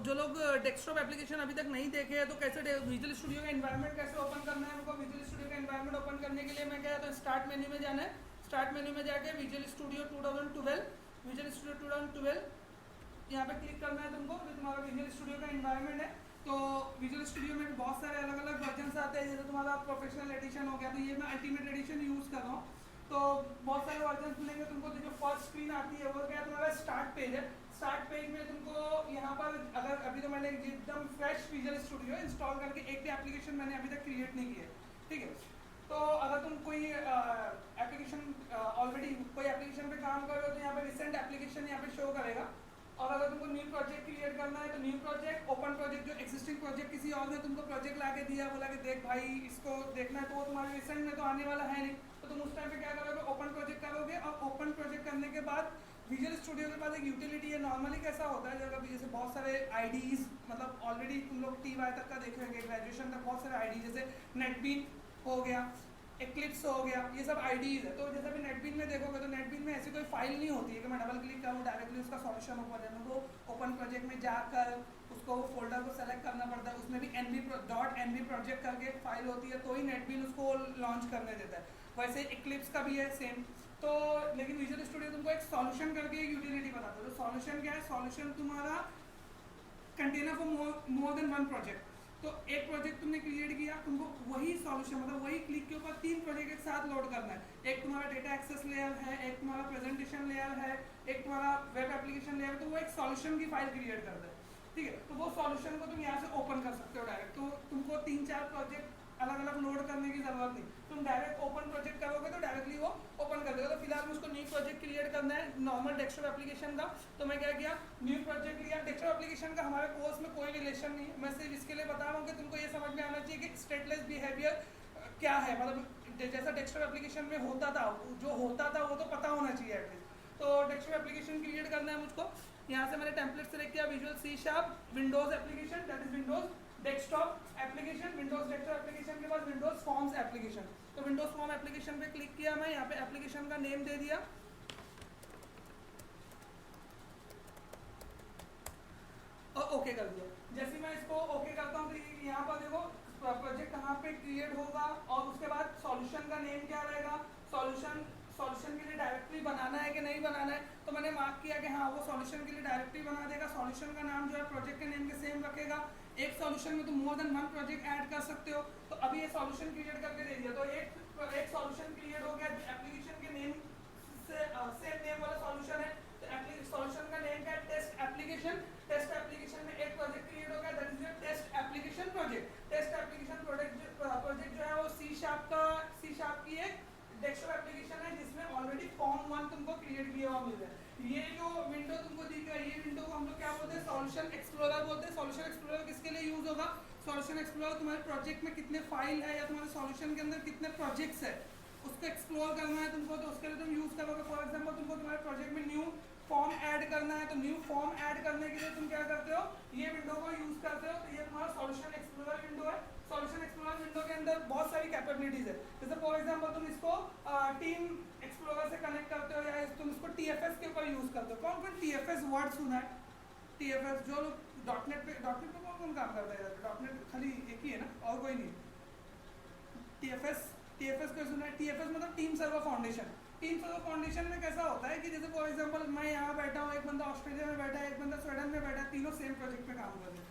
जो लोग desktop application अभी तक नहीं देखे हैं तो कैसे विजुअल स्टूडियो का एनवायरनमेंट कैसे ओपन करना है, उनको विजुअल स्टूडियो का एनवायरनमेंट ओपन करने के लिए मैं क्या है तो स्टार्ट मेन्यू में जाना है। स्टार्ट मेन्यू में जाके विजुअल स्टूडियो 2012, विजुअल स्टूडियो 2012 यहाँ पे क्लिक करना है तुमको। जो तुम्हारा विजुअल स्टूडियो का एनवायरनमेंट है, तो विजुअल स्टूडियो में बहुत सारे अलग अलग वर्जन आते हैं। जैसे तुम्हारा प्रोफेशनल एडिशन हो गया, तो ये मैं अल्टीमेट एडिशन यूज़ कर रहा हूँ। तो बहुत सारे वर्जन मिलेंगे तुमको। तो जो फर्स्ट स्क्रीन आती है वो क्या है तुम्हारा स्टार्ट पेज है। स्टार्ट पेज में तुमको यहाँ पर अगर अभी तो मैंने एकदम फ्रेश विजुअल स्टूडियो इंस्टॉल करके एक भी एप्लीकेशन मैंने अभी तक क्रिएट नहीं की है, ठीक है। तो अगर तुम कोई एप्लीकेशन ऑलरेडी कोई एप्लीकेशन पे काम कर रहे हो तो यहाँ पे रिसेंट एप्लीकेशन यहाँ पे शो करेगा। और अगर तुमको न्यू प्रोजेक्ट क्रिएट करना है तो न्यू प्रोजेक्ट, ओपन प्रोजेक्ट, जो एक्सिस्टिंग प्रोजेक्ट किसी और ने तुमको प्रोजेक्ट ला के दिया, बोला कि देख भाई इसको देखना है, तो वो तुम्हारे रिसेंट में तो आने वाला है नहीं, तो तुम उस टाइम पे क्या करोगे, ओपन प्रोजेक्ट करोगे। और ओपन प्रोजेक्ट करने के बाद विजुअल स्टूडियो के पास एक यूटिलिटी है। नॉर्मली कैसा होता है, जब जैसे बहुत सारे आईडीज, मतलब ऑलरेडी तुम लोग TY तक का देखे होंगे, ग्रेजुएशन तक बहुत सारे आईडी, जैसे नेटबीन हो गया, एक्लिप्स हो गया, ये सब आईडीज है। तो जैसे अभी नेटबीन में देखोगे तो नेटबीन में ऐसी कोई फाइल नहीं होती है कि मैं डबल क्लिक करूँ डायरेक्टली उसका सॉल्यूशन ओपन है। वो ओपन प्रोजेक्ट में जाकर उसको फोल्डर को सेलेक्ट करना पड़ता है, उसमें भी .nb प्रोजेक्ट करके एक फाइल होती है, तो ही नेटबीन उसको लॉन्च करने देता है। वैसे एक्लिप्स का भी है सेम। तो लेकिन विजुअल स्टूडियो तुमको एक सॉल्यूशन करके एक यूटिलिटी बताता है। तो सॉल्यूशन क्या है, सॉल्यूशन तुम्हारा container for more than one project. तो एक प्रोजेक्ट तुमने क्रिएट किया, तुमको वही सॉल्यूशन, मतलब वही क्लिक के ऊपर 3 प्रोजेक्ट एक साथ लोड करना है। एक तुम्हारा डेटा एक्सेस लेयर है, एक तुम्हारा प्रेजेंटेशन लेयर है, एक तुम्हारा वेब एप्लीकेशन लेयर है। तो वो एक सॉल्यूशन की फाइल क्रिएट करता है, ठीक है। तो वो सॉल्यूशन को तुम यहाँ से ओपन कर सकते हो डायरेक्ट। तो तुमको 3-4 प्रोजेक्ट अलग अलग लोड करने की जरूरत नहीं, तुम डायरेक्ट ओपन प्रोजेक्ट करोगे तो डायरेक्टली वो ओपन कर देगा। तो फिलहाल मुझको न्यू प्रोजेक्ट क्रिएट करना है नॉर्मल डेस्कटॉप एप्लीकेशन का। तो मैं क्या किया, न्यू प्रोजेक्ट लिया। डेस्कटॉप एप्लीकेशन का हमारे कोर्स में कोई रिलेशन नहीं है, मैं सिर्फ इसके लिए बता रहा हूँ कि तुमको ये समझ में आना चाहिए कि स्टेटलेस बिहेवियर क्या है। मतलब जैसा डेस्कटॉप एप्लीकेशन में होता था, जो होता था वो तो पता होना चाहिए एटलीस्ट। तो डेस्कटॉप एप्लीकेशन क्रिएट करना है मुझको। यहाँ से मैंने टेम्पलेट सेलेक्ट किया, visual C# Windows application, that is Windows desktop application. Windows desktop application के बाद विंडोज फॉर्म्स एप्लीकेशन। तो विंडोज फॉर्म एप्लीकेशन पे क्लिक किया मैं, यहाँ पे एप्लीकेशन का नेम दे दिया और ओके कर दिया। जैसे मैं इसको ओके करता हूँ तो यहाँ पर देखो प्रोजेक्ट कहाँ पे क्रिएट होगा और उसके बाद सॉल्यूशन का नेम क्या रहेगा, सॉल्यूशन के लिए डायरेक्टरी बनाना है कि नहीं बनाना है। तो मैंने मार्क किया कि हाँ वो सॉल्यूशन के लिए डायरेक्टरी बना देगा। सॉल्यूशन का नाम जो है प्रोजेक्ट के नेम के सेम रखेगा। एक सॉल्यूशन में तुम more than one project add कर सकते हो। तो अभी ये सॉल्यूशन क्रिएट करके दे दिया, तो एक सॉल्यूशन क्रिएट हो गया एप्लीकेशन के नेम से सेम नेम वाला सॉल्यूशन है। तो सॉल्यूशन का नेम क्या है, टेस्ट एप्लीकेशन। टेस्ट एप्लीकेशन में एक प्रोजेक्ट क्रिएट हो गया, that is your test application project. Test application project जो है वो C# की एक डेस्कटॉप एप्लीकेशन है जिसमें ऑलरेडी फॉर्म 1 तुमको क्रिएट किया हुआ मिल रहा है। ये जो विंडो तुमको दिख रहा है, ये विंडो को हम लोग क्या बोलते हैं, सॉल्यूशन एक्सप्लोरर बोलते हैं। सॉल्यूशन एक्सप्लोरर किसके लिए यूज होगा, सॉल्यूशन एक्सप्लोरर तुम्हारे प्रोजेक्ट में कितने फाइल है या तुम्हारे सॉल्यूशन के अंदर कितने प्रोजेक्ट्स है उसको एक्सप्लोर करना है तुमको, तो उसके लिए तुम यूज करोगे। फॉर एग्जाम्पल तुमको तुम्हारे प्रोजेक्ट में न्यू फॉर्म ऐड करना है, तो न्यू फॉर्म ऐड करने के लिए तुम क्या करते हो, ये विंडो को यूज करते हो। तो ये तुम्हारा सॉल्यूशन एक्सप्लोरर विंडो है। सॉल्यूशन एक्सप्लोरर विंडो के अंदर बहुत सारी कैपेबिलिटीज है। जैसे फॉर एग्जांपल तुम इसको टीम एक्सप्लोरर से कनेक्ट करते हो या तुम इसको TFS के ऊपर यूज करते हो। कौन कौन TFS वर्ड सुना है, TFS जो लोग डॉटनेट पे कौन कौन काम करता है, डॉटनेट खाली एक ही है ना और कोई नहीं। TFS को सुना है, TFS मतलब team server foundation. Team server foundation में कैसा होता है कि जैसे फॉर एग्जांपल मैं यहाँ बैठा हूँ, एक बंदा ऑस्ट्रेलिया में बैठा है, एक बंदा स्वीडन में बैठा है, तीनों सेम प्रोजेक्ट पे काम कर रहे हैं।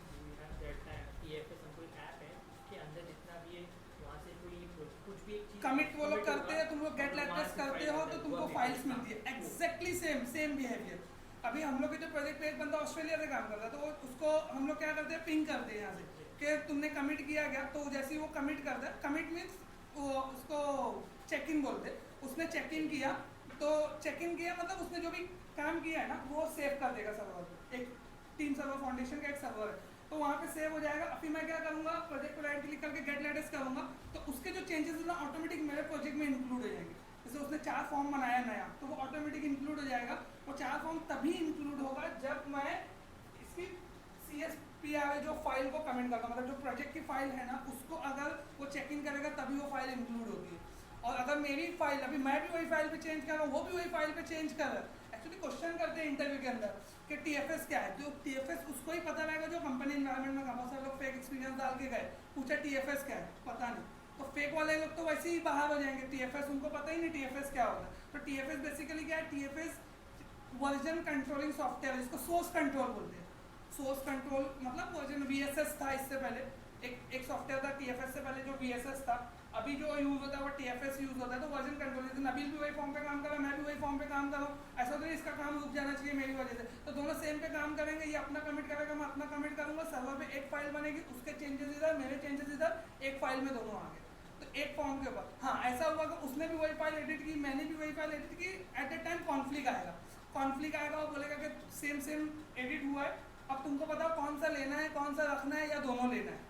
कमिट वो लोग करते हैं, तुम लोग गेट लेटर्स करते हो तो तुमको फाइल्स मिलती है। Exactly same behaviour. अभी हम लोग के जो प्रोजेक्ट पे एक बंदा ऑस्ट्रेलिया से काम कर रहा है, तो उसको हम लोग क्या करते हैं, पिंग करते हैं यहाँ से कि तुमने कमिट किया गया। तो जैसे ही वो कमिट करता है, कमिट मीन्स उसको चेक इन बोलते हैं। उसने चेक इन किया, तो चेक इन किया मतलब उसने जो भी काम किया है ना वो सेव कर देगा सर्वर पे। एक टीम सर्वर फाउंडेशन का एक सर्वर है, तो वहाँ पे सेव हो जाएगा। फिर मैं क्या करूँगा, प्रोजेक्ट को राइट क्लिक करके गेट लेटेस्ट करूँगा, तो उसके जो चेंजेस है ना ऑटोमेटिक मेरे प्रोजेक्ट में इंक्लूड हो जाएंगे। जैसे उसने 4 फॉर्म बनाया नया, तो वो ऑटोमेटिक इंक्लूड हो जाएगा। वो 4 फॉर्म तभी इंक्लूड होगा जब मैं इसकी CSPR जो फाइल को कमेंट करता, मतलब जो प्रोजेक्ट की फाइल है ना उसको अगर वो चेक इन करेगा तभी वो फाइल इंक्लूड होती है। और अगर मेरी फाइल, अभी मैं भी वही फाइल पे चेंज कर रहा हूँ, वो भी वही फाइल पे चेंज कर रहा है। एक्चुअली क्वेश्चन करते हैं इंटरव्यू के अंदर कि TFS क्या है, तो TFS उसको ही पता रहेगा जो कंपनी इन्वायरमेंट में काम। बहुत सारे लोग फेक एक्सपीरियंस डाल के गए, पूछा TFS क्या है, पता नहीं, तो फेक वाले लोग तो वैसे ही बाहर हो जाएंगे। TFS उनको पता ही नहीं TFS क्या होता है। तो TFS बेसिकली क्या है, TFS वर्जन कंट्रोलिंग सॉफ्टवेयर, इसको सोर्स कंट्रोल बोलते हैं। सोर्स कंट्रोल मतलब वर्जन VSS था इससे पहले, एक सॉफ्टवेयर था TFS से पहले जो VSS था, अभी जो यूज होता है वो TFS यूज होता है। तो वर्जन कंट्रोल, नबील भी वही फॉर्म पे काम कर रहा है, मैं भी वही फॉर्म पे काम कर रहा हूँ, ऐसा तो इसका काम रुक जाना चाहिए मेरी वजह से। तो दोनों सेम पे काम करेंगे, ये अपना कमिट करेगा, मैं अपना कमिट करूंगा, सर्वर पे एक फाइल बनेगी, उसके चेंजेस इधर, मेरे चेंजेस इधर, एक फाइल में दोनों आ गए, तो एक फॉर्म के ऊपर। हाँ ऐसा हुआ कि उसने भी वही फाइल एडिट की, मैंने भी वही फाइल एडिट की, एट ए टाइम कॉन्फ्लिक्ट आएगा, कॉन्फ्लिक्ट आएगा, वो बोलेगा कि सेम सेम एडिट हुआ है, अब तुमको बताओ कौन सा लेना है, कौन सा रखना है या दोनों लेना है।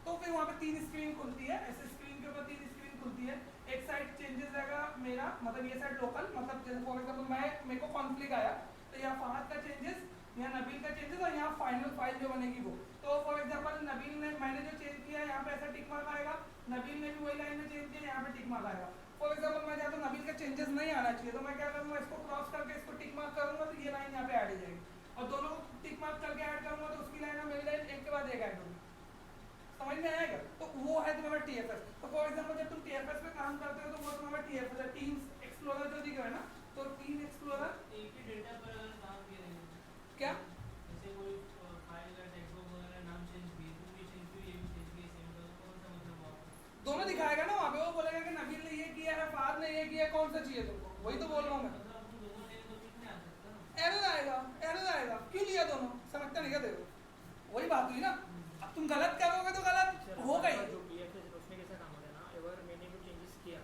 तो फिर वहाँ पे 3 स्क्रीन खुलती है, ऐसे स्क्रीन के ऊपर 3 स्क्रीन खुलती है। एक साइड चेंजेस रहेगा मेरा, मतलब ये साइड लोकल, मतलब जैसे फॉर एग्जाम्पल मेरे को कॉन्फ्लिक्ट आया तो यहाँ फहद का चेंजेस, यहाँ नबील का चेंजेस और यहाँ फाइनल फाइल जो बनेगी वो। तो फॉर एग्जाम्पल नबील ने, मैंने जो चेंज किया यहाँ पे ऐसा टिक मार्क आएगा, नबील ने भी वही लाइन में चेंज किया, यहाँ पे टिक मार्क आएगा। फॉर एग्जाम्पल मैं चाहता हूँ नबील का चेंजेस नहीं आना चाहिए, तो मैं क्या करूँगा, इसको क्रॉस करके इसको टिक मार्क करूँगा, तो ये लाइन यहाँ पे ऐड हो जाएगी, और दोनों टिक मार्क करके ऐड करूँगा तो उसकी लाइन और मेरी लाइन एक के बाद एक ऐड होगी। समझ में आएगा? तो वो है तुम्हारा TFS। तो फॉर एग्जांपल जब तुम TFS पे काम करते हो तो वो तुम्हारा TFS है, टीम्स एक्सप्लोरर जो दिख रहा है ना, तो टीम एक्सप्लोरर एक ही डेटा पर अगर काम किया है, क्या जैसे कोई फाइल का टेक्स्ट बॉक्स वगैरह नाम चेंज किए, तुम भी चेंज किए, ये भी चेंज किए, सेम का कौन सा मतलब हुआ? दोनों दिखाएगा ना वहाँ पे, वो बोलेगा कि नबील ने ये किया है, फाद ने ये किया है, कौन सा चाहिए तुमको, वही तो बोल रहा हूँ मैं। मतलब तुम दोनों लेने तो कितने आ सकता है? एरर आएगा, एरर आएगा, क्यों लिया दोनों, समझता नहीं क्या देखो, वही बात हुई ना। अब तुम गलत करोगे तो गलत होगा ही। जो TFS है उसमें कैसा काम होता है ना, अगर मैंने कोई चेंजेस किया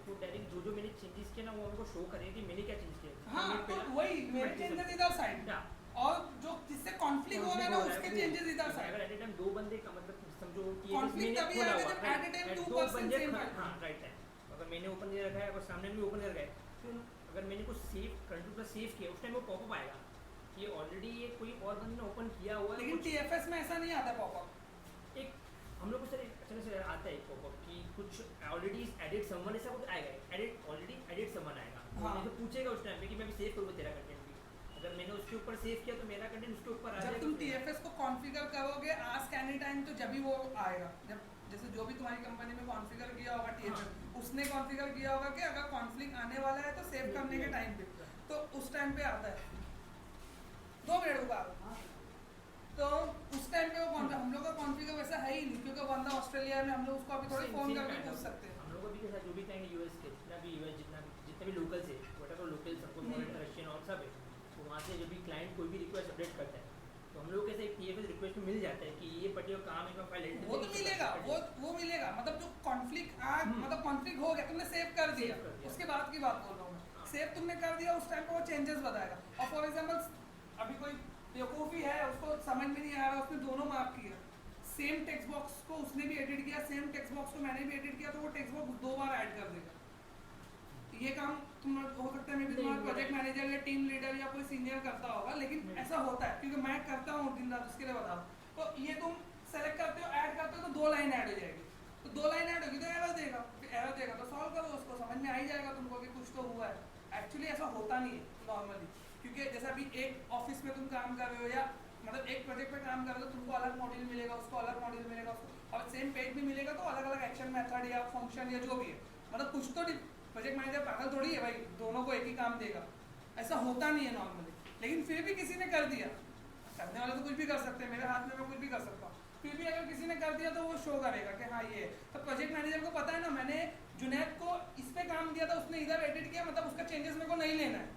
तो डायरेक्ट जो मैंने चेंजेस किया ना वो हमको शो करेगा कि मैंने क्या चेंज किया। हाँ तो वही मेरे चेंजेस इधर साइड, और जो जिससे कॉन्फ्लिक्ट हो रहा है ना उसके चेंजेस इधर साइड। अगर एट ए टाइम दो बंदे का मतलब समझो कि कॉन्फ्लिक्ट तभी आएगा जब at a time 2 person same file. हाँ राइट है, अगर मैंने ओपन कर रखा है और सामने भी ओपन कर रखा है, तो अगर मैंने कुछ सेव कंट्रोल प्लस सेव किया उस टाइम वो पॉपअप आएगा कि ऑलरेडी ये कोई और बंदे ने ओपन किया हुआ है। लेकिन TFS में ऐसा नहीं आता पॉपअप। एक हम लोग को सर अचानक से आता है पॉपअप कि कुछ ऑलरेडी एडिट समवन ऐसा कुछ आएगा, एडिट ऑलरेडी एडिट समवन आएगा। हाँ। तो पूछेगा उस टाइम पे कि मैं भी सेव करूँगा तेरा कंटेंट भी, अगर मैंने उसके ऊपर सेव किया तो मेरा कंटेंट उसके ऊपर आ जाएगा। जब तुम TFS को कॉन्फ़िगर करोगे आस्क एनी टाइम, तो जब भी वो आएगा, जब जैसे जो भी तुम्हारी कंपनी में कॉन्फ़िगर किया होगा TFS, उसने कॉन्फ़िगर किया होगा कि अगर कॉन्फ्लिक्ट आने वाला है तो सेव करने के टाइम पे, तो उस टाइम पे आता है। 2 मिनट रुका, तो उस टाइम पे वो हम लोग का कॉन्फ़िगर वैसा है ही नहीं, क्योंकि बंदा ऑस्ट्रेलिया में, हम लोग उसको अभी थोड़ी फोन करके पूछ सकते हैं। हम लोग अभी के साथ जो भी कहेंगे यूएस के जितने भी लोकल से व्हाटएवर लोकल सबको रशियन और सब है, तो वहाँ से जो भी क्लाइंट कोई भी रिक्वेस्ट अपडेट करता है तो हम लोग कैसे एक TFS रिक्वेस्ट में मिल जाता है कि ये पर्टिकुलर काम है, फाइल एडिट वो तो मिलेगा, वो मिलेगा, मतलब जो कॉन्फ्लिक्ट मतलब कॉन्फ्लिक्ट हो गया, तुमने सेव कर दिया, उसके बाद की बात बोल रहा हूँ मैं। सेव तुमने कर दिया, उस टाइम पे वो चेंजेस बताएगा। और फॉर एग्जांपल अभी कोई बेवकूफ़ी है, उसको समझ में नहीं आ रहा, उसने दोनों मार्क किया, सेम टेक्स्ट बॉक्स को उसने भी एडिट किया, सेम टेक्स्ट बॉक्स को मैंने भी एडिट किया, तो वो टेक्स्ट बॉक्स 2 बार ऐड कर देगा। ये काम तुम हो सकता है मे भी तुम्हारा प्रोजेक्ट मैनेजर या टीम लीडर या कोई सीनियर करता होगा, लेकिन ऐसा होता है क्योंकि मैं करता हूँ दिन रात, उसके लिए बताओ। तो ये तुम सेलेक्ट करते हो, ऐड करते हो, तो 2 लाइन ऐड हो जाएगी, तो 2 लाइन ऐड होगी तो एरर देगा, एरर देगा तो सॉल्व करो उसको, समझ में आ ही जाएगा तुमको कि कुछ तो हुआ है। एक्चुअली ऐसा होता नहीं है नॉर्मली, क्योंकि जैसा अभी एक ऑफिस में तुम काम कर रहे हो या मतलब एक प्रोजेक्ट पे काम कर रहे हो, तो तुमको अलग मॉड्यूल मिलेगा, उसको अलग मॉड्यूल मिलेगा, उसको और सेम पेज भी मिलेगा, तो अलग अलग एक्शन मेथड या फंक्शन या जो भी है, मतलब कुछ तो प्रोजेक्ट मैनेजर पागल थोड़ी है भाई, दोनों को एक ही काम देगा, ऐसा होता नहीं है नॉर्मली। लेकिन फिर भी किसी ने कर दिया, करने वाले तो कुछ भी कर सकते हैं, मेरे हाथ में मैं कुछ भी कर सकता हूँ, फिर भी अगर किसी ने कर दिया तो वो शो करेगा कि हाँ ये। तो प्रोजेक्ट मैनेजर को पता है ना, मैंने जुनैद को इस पे काम दिया था, उसने इधर एडिट किया, मतलब उसका चेंजेस मेरे को नहीं लेना है।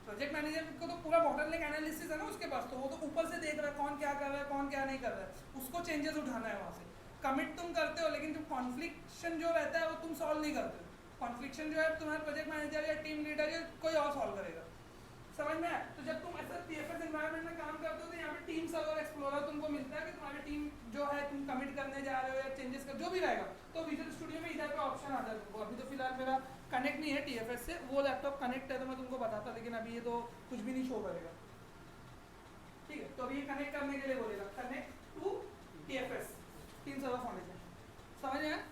प्रोजेक्ट मैनेजर को तो पूरा बॉटलनेक एनालिसिस है ना उसके पास, तो वो तो ऊपर से देख रहा है कौन क्या कर रहा है, कौन क्या नहीं कर रहा है, उसको चेंजेस उठाना है वहाँ से। कमिट तुम करते हो, लेकिन जो कॉन्फ्लिक्शन जो रहता है वो तुम सॉल्व नहीं करते। कॉन्फ्लिक्शन जो है तुम्हारे प्रोजेक्ट मैनेजर या टीम लीडर या कोई और सॉल्व करेगा, समझ में आया? तो जब तुम ऐसा TFS एनवायरनमेंट में काम करते हो तो यहाँ पे टीम सर्वर एक्सप्लोरर तुमको मिलता है कि तुम्हारी टीम जो है तुम कमिट करने जा रहे हो या चेंजेस कर जो भी रहेगा, तो विजुअल स्टूडियो में इधर पे ऑप्शन आता है तुमको। अभी तो फिलहाल मेरा कनेक्ट नहीं है TFS से, वो लैपटॉप कनेक्ट है तो मैं तुमको बताता, लेकिन अभी ये तो कुछ भी नहीं शो करेगा, ठीक है? तो अभी ये कनेक्ट करने के लिए बोलेगा connect to TFS, team server foundation, समझ में?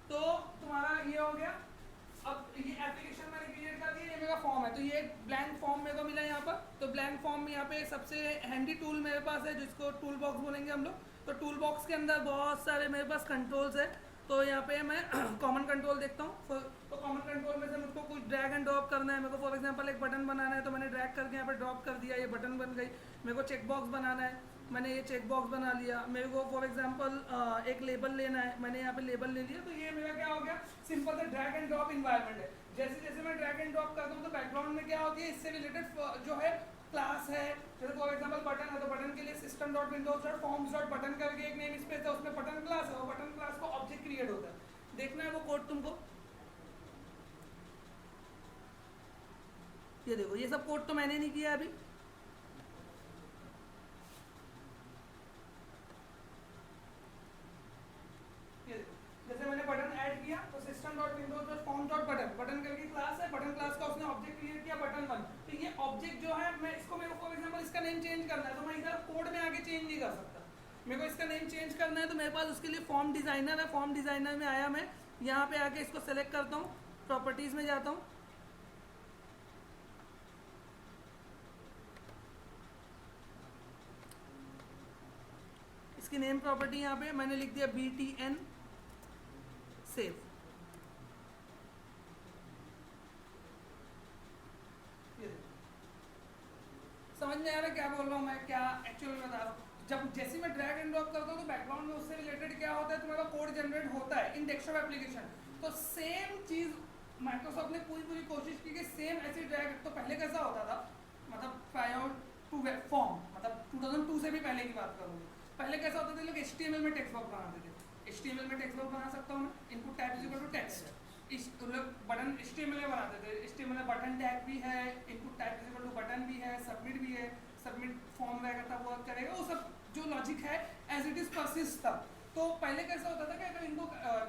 तो तुम्हारा ये हो गया। अब ये एप्लीकेशन मैंने क्रिएट कर दिया, ये मेरा फॉर्म है, तो ये ब्लैंक फॉर्म तो ब्लैंक फॉर्म यहाँ पे सबसे हैंडी टूल मेरे पास है जिसको टूल बॉक्स बोलेंगे हम लोग। तो टूल बॉक्स के अंदर बहुत सारे मेरे पास कंट्रोल्स है। तो यहाँ पे मैं कॉमन कंट्रोल देखता हूँ। तो कॉमन कंट्रोल में से मुझको कुछ ड्रैग एंड ड्रॉप करना है। मेरे को फॉर एग्जांपल एक बटन बनाना है तो मैंने ड्रैग करके यहाँ पे ड्रॉप कर दिया, ये बटन बन गई। मेरे को चेक बॉक्स बनाना है, मैंने ये चेक बॉक्स बना लिया। मेरे को फॉर एग्जांपल एक लेबल लेना है, मैंने यहाँ पे लेबल ले लिया। तो ये मेरा क्या हो गया, सिंपल सा ड्रैग एंड ड्रॉप इन्वायरमेंट है। जैसे जैसे मैं ड्रैग एंड ड्रॉप करता हूँ तो बैकग्राउंड में क्या होती है, इससे रिलेटेड जो है क्लास है। जैसे फॉर एग्जांपल बटन है तो बटन के लिए system dot Windows dot forms dot button करके एक नेम स्पेस है, उसमें बटन क्लास है और बटन क्लास को ऑब्जेक्ट क्रिएट होता है। देखना है वो कोड तुमको, ये देखो ये सब कोड तो मैंने नहीं किया अभी। ये देखो जैसे मैंने बटन ऐड किया तो system dot Windows dot form dot button, button करके क्लास है, बटन क्लास का उसने ऑब्जेक्ट क्रिएट किया बटन वन। तो ये ऑब्जेक्ट जो है मैं इसको, मेरे को फॉर एग्जांपल इसका नेम चेंज करना है तो मैं इधर कोड में आगे चेंज नहीं कर सकता। मेरे को इसका नेम चेंज करना है तो मेरे पास उसके लिए फॉर्म डिजाइनर है। फॉर्म डिजाइनर में आया, मैं यहाँ पे आके इसको सेलेक्ट करता हूँ, प्रॉपर्टीज में जाता हूँ, इसकी नेम प्रॉपर्टी यहाँ पे मैंने लिख दिया BTN सेव। समझ में आ रहा है क्या बोल रहा हूँ मैं, क्या एक्चुअल में बता रहा हूँ। जब जैसे मैं ड्रैग एंड ड्रॉप करता हूँ तो बैकग्राउंड में उससे रिलेटेड क्या होता है, तुम्हारा कोड जनरेट होता है इन डेस्कटॉप एप्लीकेशन। तो सेम चीज माइक्रोसॉफ्ट ने पूरी कोशिश की कि सेम ऐसे ड्रैग, तो पहले कैसा होता था, मतलब प्रायर टू वेब फॉर्म, मतलब 2002 से भी पहले की बात करूँगी। पहले कैसा होता था, लोग HTML में टेक्स्ट बॉक्स बनाते थे। HTML में टेक्स्ट बॉक्स बना सकता हूँ मैं, input tag is equal to text. लोग बटन HTML में बनाते थे, HTML में बटन टैग भी है, input tag is equal to button भी है, सबमिट भी है, सबमिट फॉर्म रहेगा तब वर्क करेगा, वो सब जो लॉजिक है एज इट इज परसिस्ट था। तो पहले कैसा होता था कि अगर इनको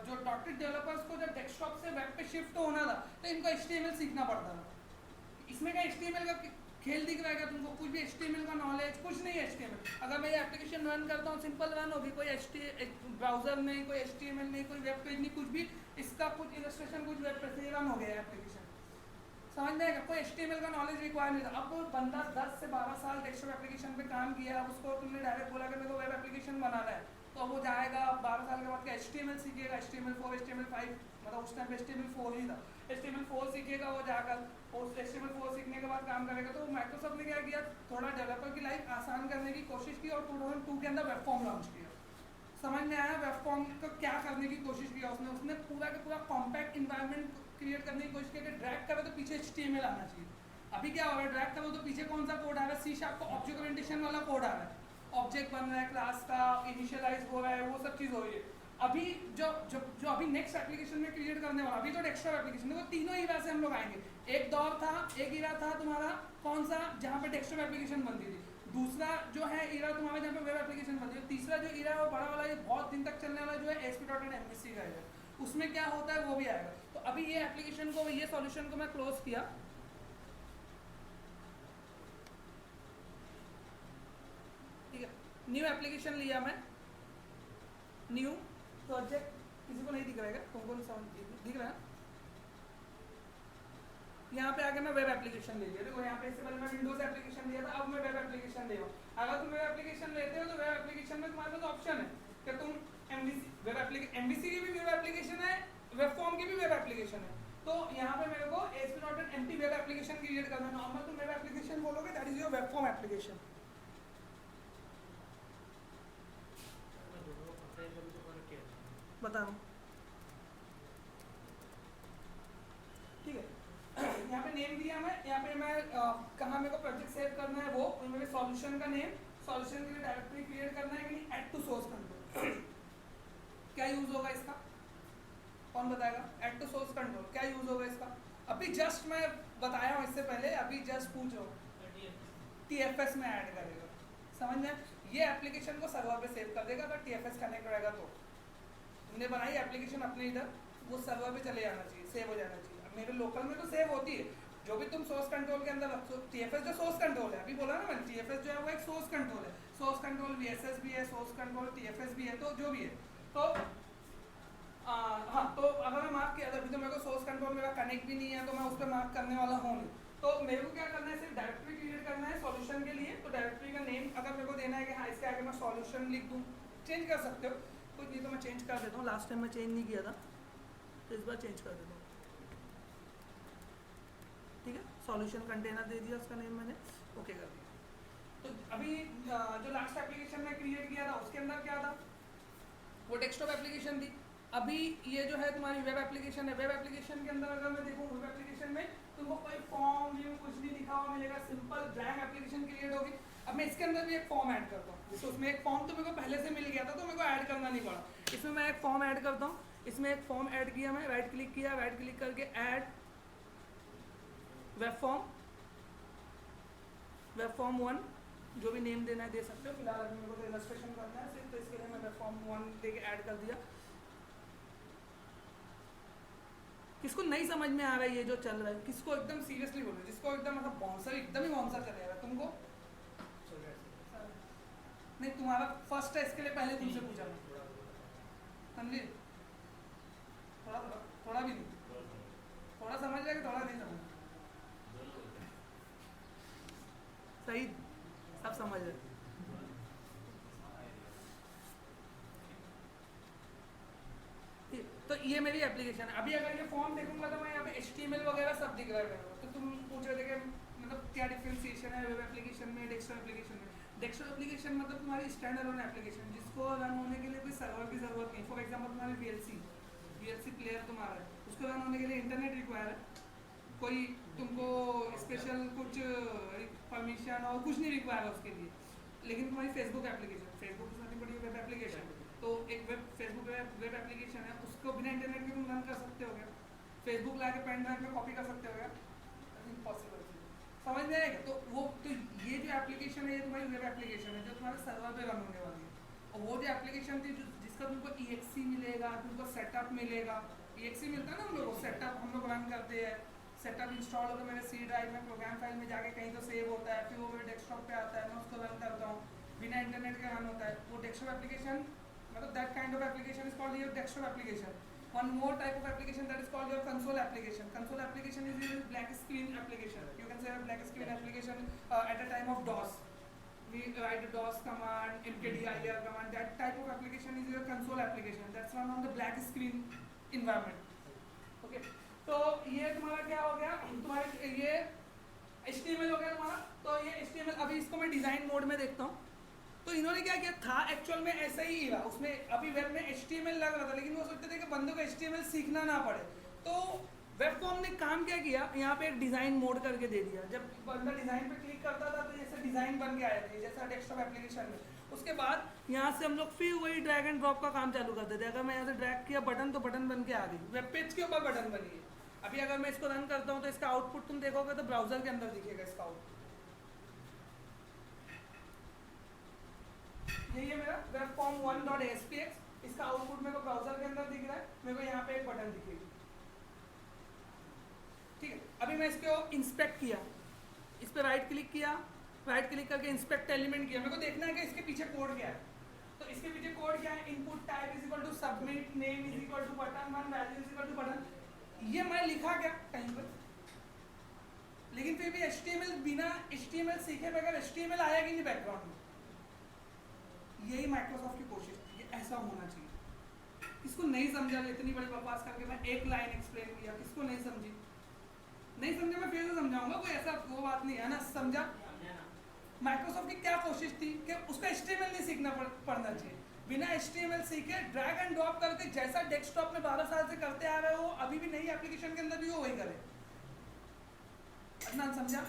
जो डॉटेड डेवलपर्स को जब डेस्कटॉप से वेब पे शिफ्ट होना था तो इनको HTML सीखना पड़ता था। इसमें क्या HTML का खेल दिख रहा है तुमको, कुछ भी HTML का नॉलेज कुछ नहीं है। HTML अगर मैं ये एप्लीकेशन रन करता हूँ, सिंपल रन होगी, कोई ब्राउजर नहीं, कोई HTML नहीं, कोई वेब पेज नहीं, कुछ भी इसका कुछ इलस्ट्रेशन कुछ वेब पेज से रन हो गया एप्लीकेशन। समझ में आएगा, कोई HTML का नॉलेज रिक्वायर नहीं था। अब बंदा 10 से 12 साल डेस्कटॉप एप्लीकेशन पे काम किया, अब उसको तुमने डायरेक्ट बोला कि मेरे को वेब एप्लीकेशन बनाना है, तो वो जाएगा 12 साल के बाद क्या HTML सीखेगा, HTML4 HTML5, मतलब उस टाइम पे HTML4 ही था, HTML4 सीखेगा, वो जाकर उस HTML4 सीखने के बाद काम करेगा। तो माइक्रोसॉफ्ट ने क्या किया, थोड़ा डेवलपर की लाइफ आसान करने की कोशिश की और 2002 के अंदर वेब फॉर्म लॉन्च किया। समझ में आया वेब फॉर्म को क्या करने की कोशिश किया उसने पूरा का पूरा कॉम्पैक्ट इन्वायरमेंट क्रिएट करने की कोशिश की कि ड्रैग करो तो पीछे HTML आना चाहिए। अभी क्या हो रहा है, ड्रैग करो तो पीछे कौन सा कोड आ रहा है, C# का ऑब्जेक्ट ओरिएंटेशन वाला कोड आ रहा है, ऑब्जेक्ट बन रहा है, क्लास का इनिशियलाइज हो रहा है, वो सब चीज़ हो रही है। अभी जो अभी नेक्स्ट एप्लीकेशन में क्रिएट करने वाला, अभी तो डेस्कटॉप एप्लीकेशन, देखो तीनों ईरा से हम लोग आएंगे। एक दौर था, एक ईरा था तुम्हारा कौन सा, जहाँ पे डेस्कटॉप एप्लीकेशन बनती थी। दूसरा जो है ईरा तुम्हारा जहाँ पे वेब एप्लीकेशन बनती है। तीसरा जो ईरा है वो बड़ा वाला, ये बहुत दिन तक चलने वाला जो है ASP.NET MVC का है, उसमें क्या होता है वो भी आएगा। तो अभी ये एप्लीकेशन को, ये सॉल्यूशन को मैं क्लोज किया, ठीक है, न्यू एप्लीकेशन लिया मैं, न्यू प्रोजेक्ट, किसी को नहीं दिख रहेगा, तुमको दिख रहा है, यहाँ पे आके मैं वेब एप्लीकेशन ले लिया। देखो यहाँ पे इससे पहले मैं विंडोज एप्लीकेशन लिया था, अब मैं वेब एप्लीकेशन ले रहा हूँ। अगर तुम वेब एप्लीकेशन लेते हो तो वेब एप्लीकेशन में तुम्हारे पास ऑप्शन है कि तुम MVC की भी वेब एप्लीकेशन है, वेब फॉर्म की भी वेब एप्लीकेशन है। तो यहाँ पे मेरे को ASP.NET empty web application create करना है। नॉर्मल तुम वेब एप्लीकेशन बोलोगे, that is your web form application. बता रहा हूँ, ठीक है। यहाँ पे नेम दिया मैं, यहाँ पे मैं कहाँ मेरे को प्रोजेक्ट सेव करना है वो, मेरे सॉल्यूशन का नेम, सॉल्यूशन के लिए डायरेक्टरी क्रिएट करना है कि नहीं, ऐड टू सोर्स कंट्रोल। क्या यूज होगा इसका, कौन बताएगा, ऐड टू सोर्स कंट्रोल क्या यूज होगा इसका। अभी जस्ट मैं बताया हूँ इससे पहले, अभी जस्ट पूछो, TFS में ऐड करेगा। समझ में, ये एप्लीकेशन को सर्वर पे सेव कर देगा अगर TFS कनेक्ट रहेगा तो। तुमने बनाई एप्लीकेशन अपने इधर, वो सर्वर पे चले जाना चाहिए, सेव हो जाना चाहिए। मेरे लोकल में तो सेव होती है, जो भी तुम सोर्स कंट्रोल के अंदर रखो। TFS जो सोर्स कंट्रोल है, अभी बोला ना मैंने, TFS जो है वो एक सोर्स कंट्रोल है। सोर्स कंट्रोल VSS भी है, सोर्स कंट्रोल TFS भी है, तो जो भी है। तो हाँ, तो अगर मैं मार्क किया, अभी तो मेरे को सोर्स कंट्रोल मेरा कनेक्ट भी नहीं है तो मैं उस पर मार्क करने वाला हूँ नहीं। तो मेरे को क्या करना है, सिर्फ डायरेक्टरी क्रिएट करना है सॉल्यूशन के लिए। तो डायरेक्टरी का नेम अगर मेरे को देना है कि हाँ इसके आगे मैं सॉल्यूशन लिख दूँ, चेंज कर सकते हो, कुछ नहीं तो मैं चेंज कर देता हूँ। लास्ट टाइम मैं चेंज नहीं किया था तो इस बार चेंज कर देता हूँ। ठीक है, सॉल्यूशन कंटेनर दे दिया उसका नेम मैंने, ओके कर दिया। तो अभी जो लास्ट एप्लीकेशन में क्रिएट किया था उसके अंदर क्या था, वो डेस्कटॉप एप्लीकेशन थी। अभी ये जो है तुम्हारी वेब एप्लीकेशन है। वेब एप्लीकेशन के अंदर अगर मैं देखूँ, वेब एप्लीकेशन में तुमको कोई फॉर्म व्यू कुछ नहीं लिखा हुआ मिलेगा, सिंपल ब्लैंक एप्लीकेशन क्रिएट होगी। अब मैं इसके अंदर भी एक फॉर्म ऐड करता हूँ, जैसे उसमें एक फॉर्म तो मेरे को पहले से मिल गया था तो मेरे को ऐड करना नहीं पड़ा। इसमें मैं एक फॉर्म ऐड करता हूँ। इसमें एक फॉर्म ऐड किया, मैं राइट क्लिक किया, राइट क्लिक करके add web form, web form 1 जो भी नेम देना है दे सकते हो। फिलहाल अभी मेरे को तो इलस्ट्रेशन करना है सिर्फ, तो इसके लिए मैं वेब फॉर्म 1 देके ऐड कर दिया। किसको नहीं समझ में आ रहा है ये जो चल रहा है, किसको एकदम सीरियसली बोल रहे हो, जिसको एकदम मतलब बाउंसर एकदम ही बाउंसर चलेगा तुमको नहीं, तुम्हारा फर्स्ट है इसके लिए पहले तुमसे पूछा मैं, समझे? थोड़ा थोड़ा थोड़ा भी नहीं, थोड़ा समझ रहे थोड़ा नहीं समझ, सही सब समझ रहे। तो ये मेरी एप्लीकेशन है। अभी अगर ये फॉर्म देखूंगा तो मैं यहाँ पे HTML वगैरह सब दिख रहा है मेरे को। तो तुम पूछ रहे थे कि मतलब क्या डिफरेंशिएशन है वेब एप्लीकेशन में डेस्कटॉप एप्लीकेशन में। डेस्कटॉप एप्लीकेशन मतलब तुम्हारी स्टैंड अलोन एप्लीकेशन जिसको रन होने के लिए कोई सर्वर की जरूरत नहीं। फॉर एग्जाम्पल तुम्हारी VLC प्लेयर तुम्हारा है, उसको रन होने के लिए इंटरनेट रिक्वायर है, कोई तुमको स्पेशल कुछ परमिशन और कुछ नहीं रिक्वायर है उसके लिए। लेकिन तुम्हारी फेसबुक एप्लीकेशन, फेसबुक की सबसे बड़ी वेब एप्लीकेशन, तो एक फेसबुक वेब एप्लीकेशन है, उसको बिना इंटरनेट के तुम रन कर सकते हो क्या? फेसबुक ला के पेन ड्राइव में कॉपी कर सकते हो क्या? इम्पॉसिबल, समझ में आएगा? तो वो तो ये जो एप्लीकेशन है ये तुम्हारी वेब एप्लीकेशन है जो तुम्हारे सर्वर पे रन होने वाली है। और वो जो एप्लीकेशन थी जिसका तुमको EXE मिलेगा, तुमको सेटअप मिलेगा। EXE मिलता है ना हम लोग को, सेटअप हम लोग रन करते हैं, सेटअप इंस्टॉल होकर मेरे C ड्राइव में प्रोग्राम फाइल में जाके कहीं तो सेव होता है, फिर वो मेरे डेस्कटॉप पे आता है, मैं उसको रन करता हूँ, बिना इंटरनेट के रन होता है। वो डेस्कटॉप एप्लीकेशन मतलब that kind of application is called your desktop application. One more type of application that is called your console application. Console application is your black screen application. You can say a black screen application at a time of DOS. We write a DOS command, mkdir command. That type of application is your console application. That's run on the black screen environment. Okay. तो ये तुम्हारा क्या हो गया, तुम्हारे ये HTML हो गया तुम्हारा। तो ये HTML अभी इसको मैं डिजाइन मोड में देखता हूँ। तो इन्होंने क्या किया था, एक्चुअल में ऐसा ही रहा। उसमें अभी वेब में HTML लग रहा था, लेकिन वो सोचते थे कि बंदों को HTML सीखना ना पड़े। तो वेब फॉर्म ने काम क्या किया, यहाँ पे एक डिज़ाइन मोड करके दे दिया। जब बंदा डिज़ाइन पे क्लिक करता था तो जैसे डिज़ाइन बन के आया था, जैसा डेस्कटॉप एप्लीकेशन में। उसके बाद यहाँ से हम लोग फिर वही ड्रैग एंड ड्रॉप का काम चालू कर देते। अगर मैं यहाँ से ड्रैग किया बटन तो बटन बन के आ गई, वेब पेज के ऊपर बटन बनी है। अभी अगर मैं इसको रन करता हूँ तो इसका आउटपुट तुम देखोगे तो ब्राउजर के अंदर दिखेगा इसका आउटपुट। यही है मेरा वेब फॉर्म 1.aspx। इसका आउटपुट मेरे को ब्राउजर के अंदर दिख रहा है, मेरे को यहाँ पे एक बटन दिखेगी। ठीक है, अभी मैं इसको इंस्पेक्ट किया, इस पर राइट क्लिक किया, राइट क्लिक करके इंस्पेक्ट एलिमेंट किया। मेरे को देखना है कि इसके पीछे कोड क्या है। तो इसके पीछे कोड क्या है, input type is equal to submit, name is equal to button, one value is equal to button. ये मैं लिखा क्या कहीं पर, लेकिन फिर भी HTML बिना HTML सीखे बगैर HTML आया कि नहीं बैकग्राउंड में। यही माइक्रोसॉफ्ट की कोशिश थी कि ऐसा होना चाहिए। किसको नहीं समझा, इतनी बड़ी बकवास करके मैं एक लाइन एक्सप्लेन किया, किसको नहीं समझी, नहीं समझा मैं फिर से समझाऊंगा, कोई ऐसा वो बात नहीं है ना। समझा माइक्रोसॉफ्ट की क्या कोशिश थी कि उसका HTML नहीं सीखना पड़ना चाहिए। बिना HTML सीखे ड्रैग एंड ड्रॉप करके जैसा डेस्कटॉप में 12 साल से करते आ रहे हो, अभी भी नई एप्लीकेशन के अंदर भी वो वही करे। अदनान समझा?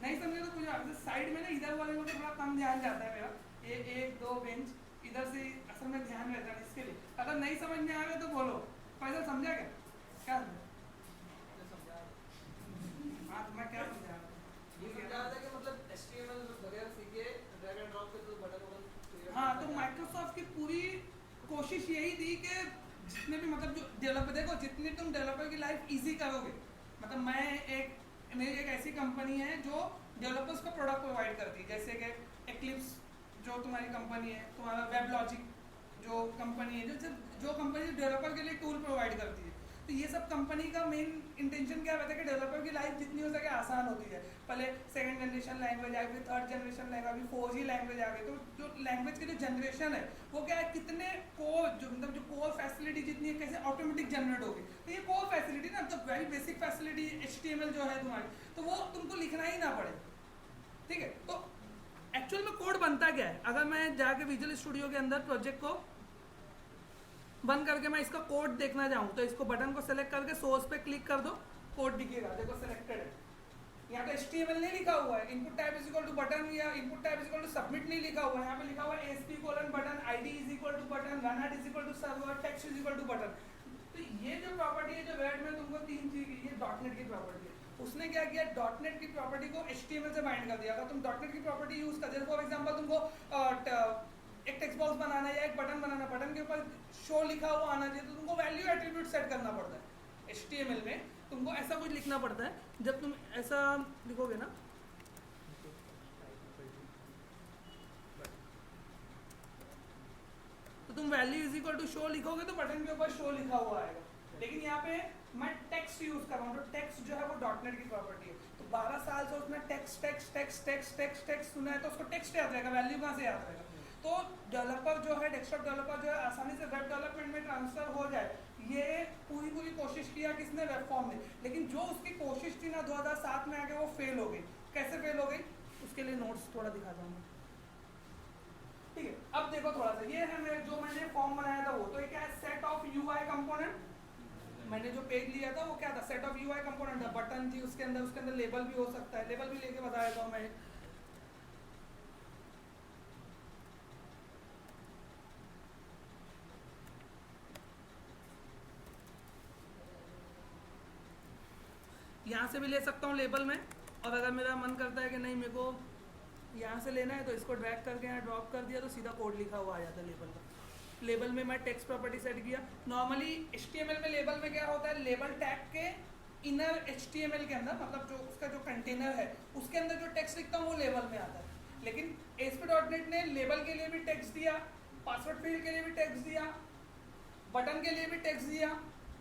नहीं समझे तो कुछ साइड में ना इधर वाले को तो थोड़ा कम ध्यान जाता है मेरा, ये 1-2 बेंच इधर से असल में ध्यान रहता है इसके लिए। अगर नहीं समझ में आ रहा तो बोलो, फैसल समझा क्या समझा? हाँ तो मैं क्या समझा ये समझा था कि मतलब HTML वगैरह सीखे ड्रैग एंड ड्रॉप के तो बटन। हाँ, तो माइक्रोसॉफ्ट की पूरी कोशिश यही थी कि जितने भी मतलब जो डेवलपर, देखो जितनी तुम डेवलपर की लाइफ इजी करोगे, मतलब मेरी एक ऐसी कंपनी है जो डेवलपर्स को प्रोडक्ट प्रोवाइड करती है, जैसे कि एक्लिप्स जो तुम्हारी कंपनी है, तुम्हारा वेब लॉजिक जो कंपनी है, जो कंपनी डेवलपर के लिए टूल प्रोवाइड करती है। तो ये सब कंपनी का मेन इंटेंशन क्या रहता है कि डेवलपर की लाइफ जितनी हो सके आसान होती है। पहले सेकंड जनरेशन लैंग्वेज आई, फिर थर्ड जनरेशन लैंग्वेज, अभी 4G लैंग्वेज आ गई। तो जो लैंग्वेज की जो जनरेशन है वो क्या है, कितने कोर जो मतलब जो कोर फैसिलिटी जितनी है कैसे ऑटोमेटिक जनरेट होगी। तो ये कोर फैसिलिटी ना, तो वेरी बेसिक फैसिलिटी HTML जो है तुम्हारी, तो वो तुमको लिखना ही ना पड़े, ठीक है। तो एक्चुअल में कोड बनता क्या है, अगर मैं जाके विजुअल स्टूडियो के अंदर प्रोजेक्ट को बंद करके मैं इसका कोड देखना चाहूँ तो इसको बटन को सेलेक्ट करके सोर्स पे क्लिक कर दो, कोड दिखेगा, देखो सिलेक्टेड है। यहाँ पे HTML नहीं लिखा हुआ है, input type is equal to button या input type is equal to submit नहीं लिखा हुआ है, यहाँ पे लिखा हुआ है ASP:बटन, ID is equal to button, run at is equal to server, text is equal to button. तो ये जो प्रॉपर्टी है जो वेब में तुमको 3 चीज, ये डॉटनेट की प्रॉपर्टी है। उसने क्या किया, डॉटनेट की प्रॉपर्टी को HTML से बाइंड कर दिया। अगर तुम डॉटनेट की प्रॉपर्टी यूज कर, जैसे फॉर एग्जांपल तुमको एक टेक्स्ट बॉक्स बनाना है या एक बटन बनाना, बटन के ऊपर शो लिखा हुआ आना चाहिए, तो तुमको वैल्यू एट्रीब्यूट सेट करना पड़ता है। HTML में तुमको ऐसा कुछ लिखना पड़ता है, जब तुम ऐसा लिखोगे ना तो तुम value is equal to show लिखोगे तो बटन के ऊपर शो लिखा हुआ आएगा। लेकिन यहाँ पे मैं टेक्स्ट यूज कर रहा हूँ, तो टेक्स्ट जो है वो डॉटनेट की प्रॉपर्टी है। तो 12 साल से उसने text text text text text text सुना है, तो उसको टेक्स्ट याद रहेगा, वैल्यू कहाँ से याद रहेगा। तो डेवलपर जो है, डेस्कटॉप डेवलपर जो है, आसानी से वेब डेवलपमेंट में ट्रांसफर हो जाए, ये पूरी कोशिश किया किसने, वेब फॉर्म ने। लेकिन जो उसकी कोशिश थी ना 2007 में आके, वो फेल हो गई। कैसे फेल हो गई, उसके लिए नोट्स थोड़ा दिखा दूंगा, ठीक है। अब देखो थोड़ा सा, ये है मेरे जो मैंने फॉर्म बनाया था वो, तो ये क्या है, सेट ऑफ UI कंपोनेंट। मैंने जो पेज लिया था वो क्या था, सेट ऑफ UI कंपोनेंट था, बटन थी उसके अंदर लेबल भी हो सकता है, लेबल भी लेके बता देता हूँ मैं। यहाँ से भी ले सकता हूँ लेबल में, और अगर मेरा मन करता है कि नहीं मेरे को यहाँ से लेना है तो इसको ड्रैग करके यहाँ ड्रॉप कर दिया तो सीधा कोड लिखा हुआ आ जाता है लेबल का। लेबल में मैं टेक्स्ट प्रॉपर्टी सेट किया। नॉर्मली HTML में लेबल में क्या होता है, लेबल टैग के इनर HTML के अंदर, मतलब जो उसका जो कंटेनर है उसके अंदर जो टेक्स्ट लिखता हूँ वो लेबल में आता है। लेकिन ASP.NET ने लेबल के लिए भी टेक्स्ट दिया, पासवर्ड फील्ड के लिए भी टेक्स्ट दिया, बटन के लिए भी टेक्स्ट दिया,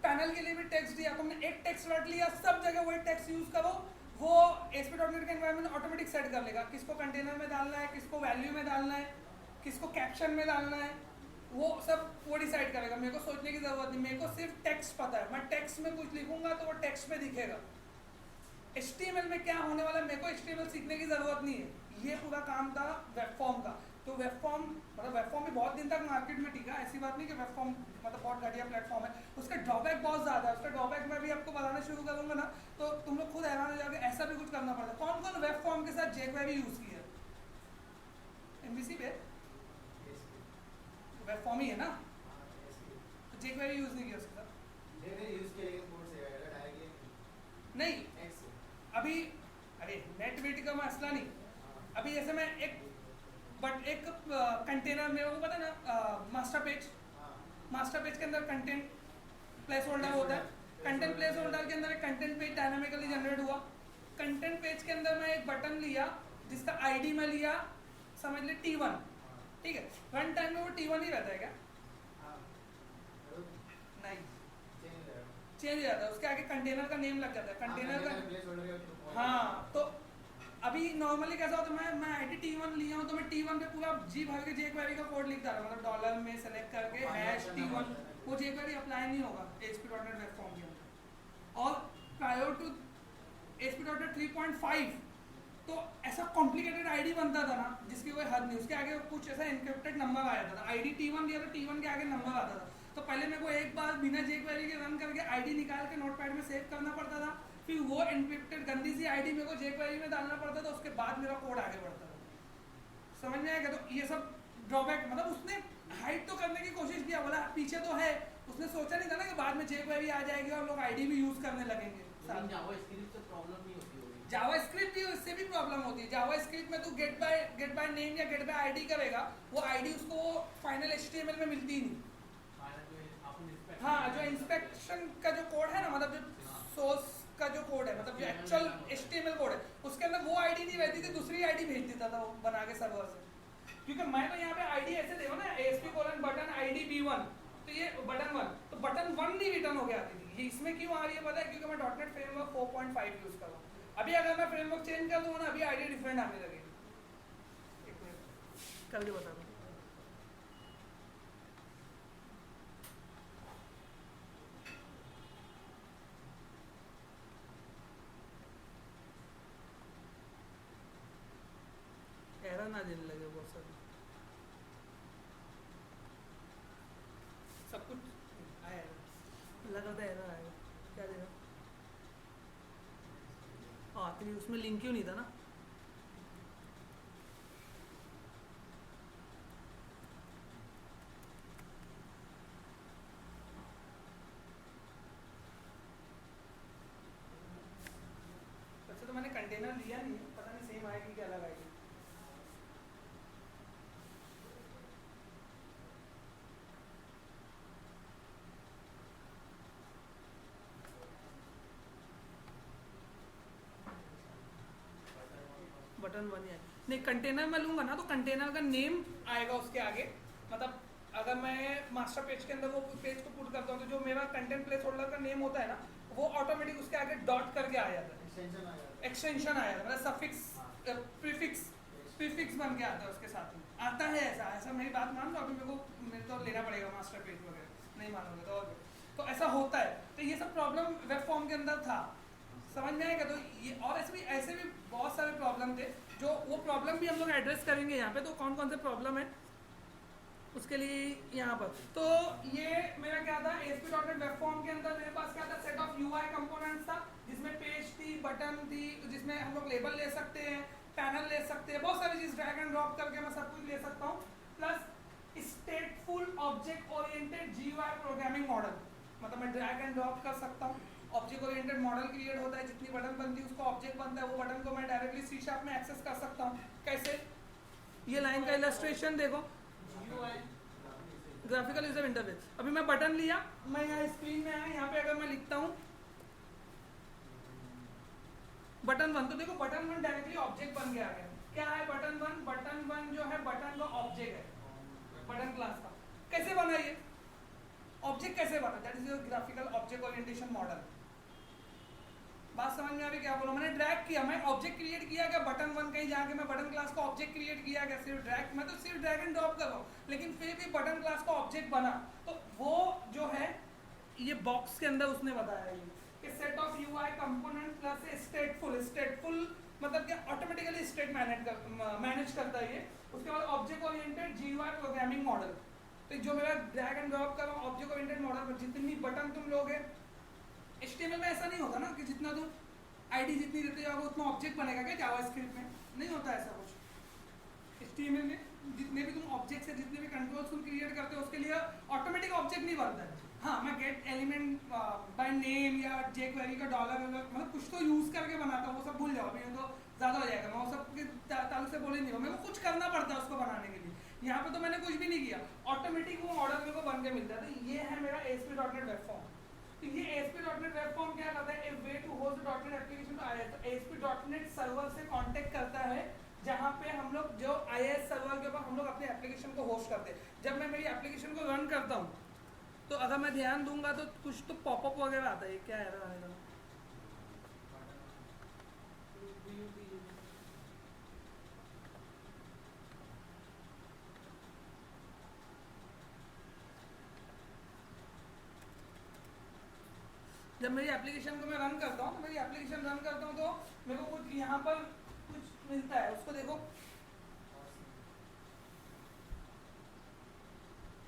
पैनल के लिए भी टेक्स्ट दिया। तुमने एक टेक्स्ट रट लिया, सब जगह वही टेक्स्ट यूज करो, वो ASP.NET का एनवायरनमेंट ऑटोमेटिक सेट कर लेगा किसको कंटेनर में डालना है, किसको वैल्यू में डालना है, किसको कैप्शन में डालना है, वो सब वो डिसाइड करेगा। मेरे को सोचने की जरूरत नहीं, मेरे को सिर्फ टेक्स्ट पता है, मैं टेक्स्ट में कुछ लिखूंगा तो वो टेक्स्ट में दिखेगा। HTML में क्या होने वाला है, मेरे को HTML सीखने की जरूरत नहीं है, ये पूरा काम था वेब फॉर्म का। तो वेब फॉर्म मतलब वेब फॉर्म भी बहुत दिन तक मार्केट में टिका, ऐसी बात नहीं कि वेब फॉर्म मतलब बहुत घटिया प्लेटफॉर्म है, उसका ड्रॉबैक बहुत ज़्यादा है। उसका ड्रॉबैक मैं भी आपको बताना शुरू करूँगा ना तो तुम लोग खुद हैरान हो जाओगे, ऐसा भी कुछ करना पड़ता है। कौन कौन वेब फॉर्म के साथ jQuery यूज़ किया है MVC पे? वेब फॉर्म ही है ना, तो jQuery यूज़ नहीं किया उसके साथ? नहीं, अभी अरे नेट वेट का मसला नहीं। अभी जैसे मैं एक कंटेनर, मेरे को पता ना मास्टर पेज के अंदर कंटेंट प्लेस होल्डर होता है, कंटेंट प्लेस होल्डर के अंदर एक कंटेंट पेज डायनामिकली जनरेट हुआ। कंटेंट पेज के अंदर मैं एक बटन लिया जिसका ID में लिया समझ ले T1, ठीक है। रन टाइम में वो T1 ही रहता है क्या? नहीं, चेंज हो जाता है, उसके आगे कंटेनर का नेम लग जाता है, कंटेनर का। हाँ, तो अभी नॉर्मली कैसा होता है, मैं ID T1 लिया हूँ तो मैं T1 पे पूरा जी भर के jQuery का कोड लिखता रहा, मतलब डॉलर में सेलेक्ट करके #T1, वो jQuery अप्लाई नहीं होगा ASP.NET वेब फॉर्म के अंदर। और प्रायर टू ASP.NET 3.5 तो ऐसा कॉम्प्लिकेटेड ID बनता था ना जिसकी कोई हद नहीं, उसके आगे कुछ ऐसा इनक्रिप्टेड नंबर आ जाता था। ID T1 दिया तो T1 के आगे नंबर आता था, तो पहले मेरे को एक बार बिना jQuery के रन करके ID निकाल के नोटपैड में सेव करना पड़ता था, फिर वो इनक्रिप्टेड गंदी सी ID मेरे को jQuery में डालना पड़ता था, उसके बाद मेरा कोड आगे बढ़ता था। समझ में आएगा? तो ये सब ड्रॉबैक, मतलब उसने हाइड तो करने की कोशिश किया, बोला पीछे तो है, उसने सोचा नहीं था ना कि बाद में jQuery आ जाएगी और लोग ID भी यूज करने लगेंगे। जावास्क्रिप्ट भी उससे भी प्रॉब्लम होती है। जावास्क्रिप्ट में तू गेट बाय नेम या गेट बाय ID करेगा, वो ID उसको फाइनल HTML में मिलती ही नहीं। हाँ, जो इंस्पेक्शन का जो कोड है ना, मतलब जो सोर्स का जो कोड है, मतलब जो एक्चुअल HTML कोड है, उसके अंदर वो ID नहीं रहती थी, दूसरी ID भेज देता था वो बना के सर्वर से। क्योंकि मैं तो यहाँ पे ID ऐसे देखो ना, ASP:बटन ID B1, तो ये बटन 1, तो बटन 1 नहीं रिटर्न हो गया आती थी, ये इसमें क्यों आ रही है पता है, क्योंकि मैं डॉटनेट फ्रेमवर्क 4.5 यूज कर रहा हूँ। अभी अगर मैं फ्रेमवर्क चेंज कर दूँ ना, अभी आईडी डिफरेंट आने लगेगी। एक मिनट करके बता दूँ। एरर ना देने लगे बहुत सारी, सब कुछ आया लगा था एरर आएगा, क्या देगा। हाँ तो उसमें लिंक क्यों नहीं था ना। वैसे तो मैंने कंटेनर लिया नहीं है, पता नहीं सेम आएगी क्या अलग आएगी। बटन वन है नहीं, कंटेनर में लूंगा ना तो कंटेनर का नेम आएगा उसके आगे। मतलब अगर मैं मास्टर पेज के अंदर वो पेज को पुट करता हूँ तो जो मेरा कंटेंट प्लेस होल्डर का नेम होता है ना, वो ऑटोमेटिक उसके आगे डॉट करके आ जाता है, एक्सटेंशन आ जाता है, मतलब सफिक्स प्रीफिक्स बन के आता है उसके साथ में, आता है ऐसा। ऐसा मेरी बात मान लो, अभी मेरे तो लेना पड़ेगा मास्टर पेज वगैरह, नहीं मानोगे तो। और तो ऐसा होता है। तो ये सब प्रॉब्लम वेब फॉर्म के अंदर था, समझ में आएगा। तो ये और ऐसे भी बहुत सारे प्रॉब्लम थे, जो वो प्रॉब्लम भी हम लोग एड्रेस करेंगे यहाँ पे। तो कौन कौन से प्रॉब्लम है उसके लिए यहाँ पर। तो ये मेरा क्या था, ASP.NET वेब फॉर्म के अंदर मेरे पास क्या था, सेट ऑफ UI कंपोनेंट्स था, जिसमें पेज थी, बटन थी, जिसमें हम लोग लेबल ले सकते हैं, पैनल ले सकते हैं, बहुत सारी चीज़ ड्रैग एंड ड्रॉप करके मैं सब कुछ ले सकता हूँ। Plus stateful object oriented GUI programming model, मतलब मैं ड्रैग एंड ड्रॉप कर सकता हूँ। ऑब्जेक्ट ओरिएंटेड मॉडल क्रिएट होता है, जितनी बटन बनती है उसको ऑब्जेक्ट बनता है, वो बटन को मैं डायरेक्टली C# में एक्सेस कर सकता हूँ। कैसे, ये लाइन का इलस्ट्रेशन देखो, ग्राफिकल यूजर इंटरफेस। अभी मैं बटन लिया, मैं यहाँ स्क्रीन में आया, यहाँ पे अगर मैं लिखता हूँ बटन वन, तो देखो बटन वन डायरेक्टली ऑब्जेक्ट बन के आ गया। क्या है बटन वन? बटन वन जो है बटन का ऑब्जेक्ट है, बटन क्लास का। कैसे बना ये ऑब्जेक्ट, कैसे बना? That is your graphical object orientation model. बात समझ में आ रही क्या बोलो? मैंने ड्रैग किया, मैं ऑब्जेक्ट क्रिएट किया क्या बटन वन, कहीं जाके मैं बटन क्लास का ऑब्जेक्ट क्रिएट किया क्या? सिर्फ ड्रैग, मैं तो सिर्फ ड्रैग एंड ड्रॉप कर रहा हूँ, लेकिन फिर भी बटन क्लास का ऑब्जेक्ट बना। तो वो जो है ये बॉक्स के अंदर उसने बताया ये कि set of UI component plus stateful मतलब कि ऑटोमेटिकली स्टेट मैनेज करता है ये। उसके बाद object oriented GUI programming model, तो जो मेरा ड्रैग एंड ड्रॉप कर रहा हूँ ऑब्जेक्ट ओरिएंटेड मॉडल पर, जितनी बटन तुम लोगे, HTML में ऐसा नहीं होता ना कि जितना तुम ID जितनी देते जाओगे उतना ऑब्जेक्ट बनेगा क्या जावास्क्रिप्ट में? नहीं होता ऐसा कुछ। HTML में जितने भी तुम ऑब्जेक्ट्स है, जितने भी कंट्रोल्स तुम क्रिएट करते हो, उसके लिए ऑटोमेटिक ऑब्जेक्ट नहीं बनता है। हाँ, मैं गेट एलिमेंट बाय नेम या jQuery का डॉलर मतलब कुछ तो यूज करके बनाता हूँ, वो सब भूल जाओ अभी, तो ज़्यादा हो जाएगा। मैं वो सब के ताल्लुक से बोले नहीं हो, मेरे को कुछ करना पड़ता है उसको बनाने के लिए। यहाँ पे तो मैंने कुछ भी नहीं किया, ऑटोमेटिक वो मॉडल मेरे को बन के मिलता है। तो ये है मेरा ASP.NET वेब फॉर्म। तो ये ASP.NEट वेब फॉर्म क्या करता है? A way to host .NET application to IIS। तो ASP.NEट सर्वर से कांटेक्ट करता है, जहाँ पे हम लोग जो IIS सर्वर के ऊपर हम लोग अपने एप्लीकेशन को होस्ट करते हैं। जब मैं मेरी एप्लीकेशन को रन करता हूँ तो अगर मैं ध्यान दूंगा तो कुछ तो पॉपअप वगैरह आता है। क्या एरर आएगा? जब मेरी एप्लीकेशन को मैं रन करता हूँ, तो मेरी एप्लीकेशन रन करता हूँ तो मेरे को कुछ यहाँ पर कुछ मिलता है, उसको देखो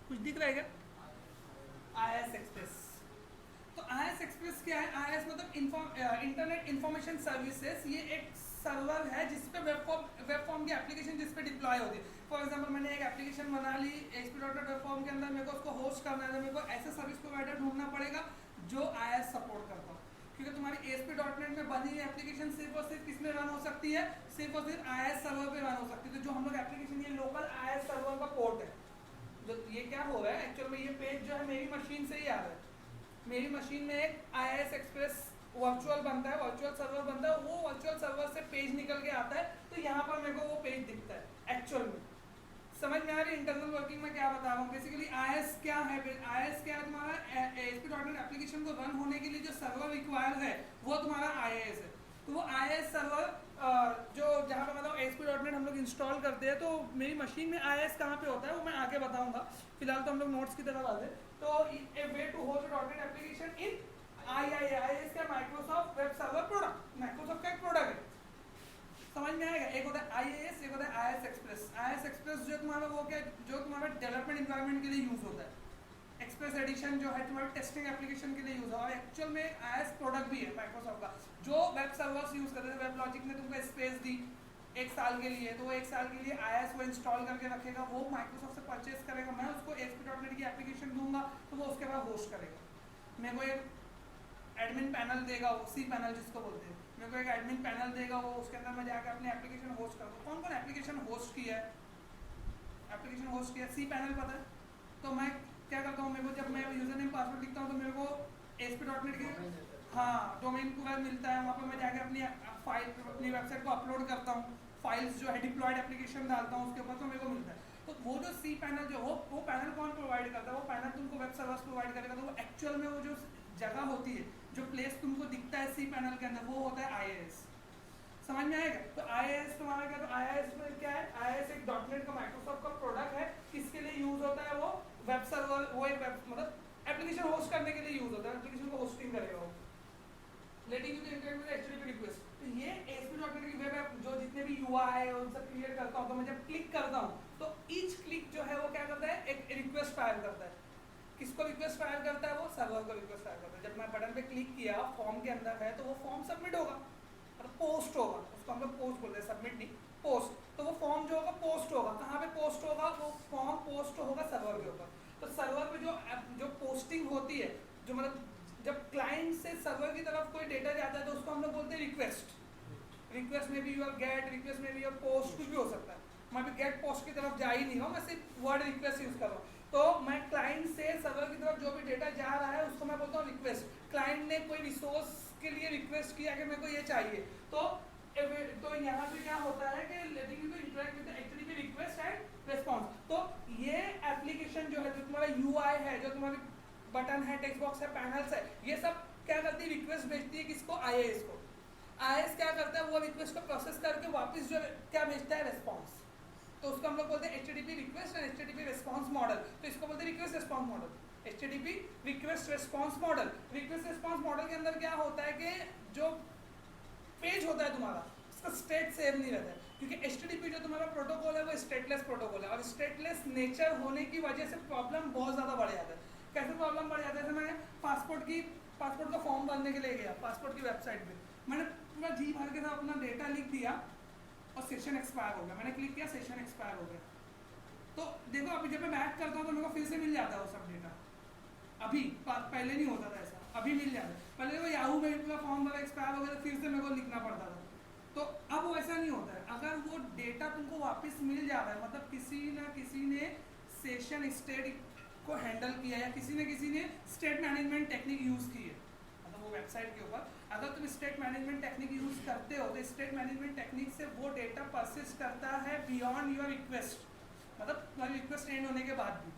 कुछ दिख रहा है क्या? IIS express. तो IIS एक्सप्रेस क्या है? IIS मतलब इंटरनेट इंफॉर्मेशन सर्विसेज। ये एक सर्वर है जिस पे वेब फॉर्म की एप्लीकेशन जिस पे डिप्लॉय होती है। फॉर एग्जांपल मैंने एक एप्लीकेशन बना ली ASP.NEट वेब फॉर्म के अंदर, मेरे को उसको होस्ट करना है, मेरे को ऐसा सर्विस प्रोवाइडर ढूंढना पड़ेगा जो IIS सपोर्ट करता हो, क्योंकि तुम्हारी ASP.NET में बनी हुई एप्लीकेशन सिर्फ और सिर्फ किसमें रन हो सकती है? सिर्फ और सिर्फ IIS सर्वर पे रन हो सकती है। तो जो हम लोग एप्लीकेशन, ये लोकल IIS सर्वर का पोर्ट है। जो ये क्या हो रहा है एक्चुअल में, ये पेज जो है मेरी मशीन से ही आ रहा है। मेरी मशीन में एक IIS एक्सप्रेस वर्चुअल बनता है, वर्चुअल सर्वर बनता है, वो वर्चुअल सर्वर से पेज निकल के आता है। तो यहाँ पर मेरे को वो पेज दिखता है एक्चुअल में। समझ में आ रही है इंटरनल वर्किंग में क्या बता रहा हूँ। बेसिकली IIS क्या है, IIS क्या है तुम्हारा ASP.NET एप्लीकेशन को रन होने के लिए जो सर्वर रिक्वायर है वो तुम्हारा IIS है। तो वो IIS सर्वर जो जहाँ पे मतलब ASP.NET हम लोग इंस्टॉल करते हैं, तो मेरी मशीन में IIS कहाँ पे होता है वो मैं आगे बताऊंगा। फिलहाल तो हम लोग नोट्स की तरफ आते हैं। तो a way to host .NET application in IIS क्या Microsoft web server product, Microsoft का एक प्रोडक्ट है। समझ में आएगा। एक होता है IIS, एक होता है IIS एक्सप्रेस। IIS एक्सप्रेस जो तुम्हारा वो क्या, जो तुम्हारा डेवलपमेंट इन्वायरमेंट के लिए यूज होता है। एक्सप्रेस एडिशन जो है तुम्हारे टेस्टिंग एप्लीकेशन के लिए यूज होगा। एक्चुअल में IIS प्रोडक्ट भी है माइक्रोसॉफ्ट का, जो वेब सर्वर्स यूज करते थे। वेब लॉजिक ने तुमको स्पेस दी 1 साल के लिए, तो वो 1 साल के लिए IIS वो इंस्टॉल करके रखेगा, वो माइक्रोसॉफ्ट से परचेज करेगा। मैं उसको ASP.NET की एप्लीकेशन दूंगा तो वो उसके बाद होस्ट करेगा। मेरे को एक एडमिन पैनल देगा, सी पैनल जिसको बोलते हैं, मेरे को एक एडमिन पैनल देगा, वो उसके अंदर मैं जाकर अपनी एप्लीकेशन होस्ट करूँगा। कौन कौन एप्लीकेशन होस्ट किया है, एप्लीकेशन होस्ट किया सी पैनल पता है। तो मैं क्या करता हूँ, मेरे को जब मैं यूजर नेम पासवर्ड लिखता हूँ तो मेरे को ASP.NET के हाँ डोमेन पूरा मिलता है। वहाँ पर मैं जाकर अपनी फाइल, अपनी वेबसाइट को अपलोड करता हूँ, फाइल्स जो है डिप्लॉयड एप्लीकेशन डालता हूँ उसके ऊपर, तो मेरे को मिलता है। तो वो जो सी पैनल जो वो पैनल कौन प्रोवाइड करता है, वो पैनल तुमको वेब सर्वर्स प्रोवाइड करेगा। तो वो एक्चुअल में वो जो जगह होती है, जो प्लेस तुमको दिखता है सी पैनल के अंदर, वो होता है IIS। समझ में आएगा। तो IIS तुम्हारा क्या, तो IIS में क्या है, IIS एक .NET का माइक्रोसॉफ्ट का प्रोडक्ट है। किसके लिए यूज होता है, वो वेब सर्वर, वो एक वेब मतलब एप्लीकेशन होस्ट करने के लिए यूज होता है। एप्लीकेशन को होस्टिंग करेगा वो, letting to internet with HTTP request. तो ये ASP.NET की वेब ऐप जो जितने भी UI है उन सब क्रिएट करता हूँ, तो मैं जब क्लिक करता हूँ तो ईच क्लिक जो है वो क्या करता है, एक रिक्वेस्ट फायर करता है। किसको रिक्वेस्ट फायर करता है, वो सर्वर को रिक्वेस्ट फायर करता है। जब मैं बटन पे क्लिक किया, फॉर्म के अंदर है, तो वो फॉर्म सबमिट होगा, मतलब पोस्ट होगा, उसको हम लोग पोस्ट बोलते हैं, सबमिट नहीं पोस्ट। तो वो फॉर्म जो होगा पोस्ट होगा, कहाँ पे पोस्ट होगा, वो फॉर्म पोस्ट होगा सर्वर के ऊपर। तो सर्वर पे जो पोस्टिंग होती है, जो मतलब जब क्लाइंट से सर्वर की तरफ कोई डेटा जाता है तो उसको हम लोग बोलते हैं रिक्वेस्ट। रिक्वेस्ट में भी योर गेट, रिक्वेस्ट में भी योर पोस्ट, कुछ भी हो सकता है। मैं भी गेट पोस्ट की तरफ जा ही नहीं हूँ, मैं सिर्फ वर्ड रिक्वेस्ट यूज कर रहा हूँ। तो मैं क्लाइंट से सर्वर की तरफ जो भी डेटा जा रहा है उसको मैं बोलता हूँ रिक्वेस्ट। क्लाइंट ने कोई रिसोर्स के लिए रिक्वेस्ट किया कि मेरे को ये चाहिए, तो यहाँ पे क्या होता है कि letting you to interact with HTTP request and response. तो ये एप्लीकेशन जो है, जो तुम्हारा UI है, जो तुम्हारी बटन है, टेक्स्ट बॉक्स है, पैनल्स है, ये सब क्या करती है, रिक्वेस्ट भेजती है किसको, IIS को। IIS क्या करता है, वो रिक्वेस्ट को प्रोसेस करके वापस जो क्या भेजता है, रिस्पॉन्स। तो उसको हम लोग बोलते हैं HTTP request and HTTP response model. तो इसको बोलते हैं request response model, HTTP request response model. Request response model के अंदर क्या होता है कि जो पेज होता है तुम्हारा, उसका स्टेट सेव नहीं रहता है, क्योंकि HTTP जो तुम्हारा प्रोटोकॉल है वो स्टेटलेस प्रोटोकॉल है, और स्टेटलेस नेचर होने की वजह से प्रॉब्लम बहुत ज़्यादा बढ़ जाता है। कैसे प्रॉब्लम बढ़ जाता है, जैसे मैं पासपोर्ट का फॉर्म भरने के लिए गया, पासपोर्ट की वेबसाइट पे मैंने पूरा जी भर के साथ अपना डेटा लिख दिया और सेशन एक्सपायर हो गया। मैंने क्लिक किया, सेशन एक्सपायर हो गया। तो देखो अभी जब मैं बैक करता हूँ तो मेरे को फिर से मिल जाता है वो सब डेटा। अभी पहले नहीं होता था ऐसा, अभी मिल जाता है। पहले वो याहू में पूरा फॉर्म भरा एक्सपायर हो गया तो फिर से मेरे को लिखना पड़ता था। तो अब वैसा नहीं होता है। अगर वो डेटा तुमको वापस मिल जा रहा है, मतलब किसी ने सेशन स्टेट को हैंडल किया या किसी ने स्टेट मैनेजमेंट टेक्निक यूज़ की है, मतलब वो वेबसाइट के ऊपर अगर तुम स्टेट मैनेजमेंट टेक्निक यूज़ करते हो तो स्टेट मैनेजमेंट टेक्निक से वो डेटा परसिस्ट करता है बियॉन्ड योर रिक्वेस्ट, मतलब तुम्हारी रिक्वेस्ट एंड होने के बाद भी।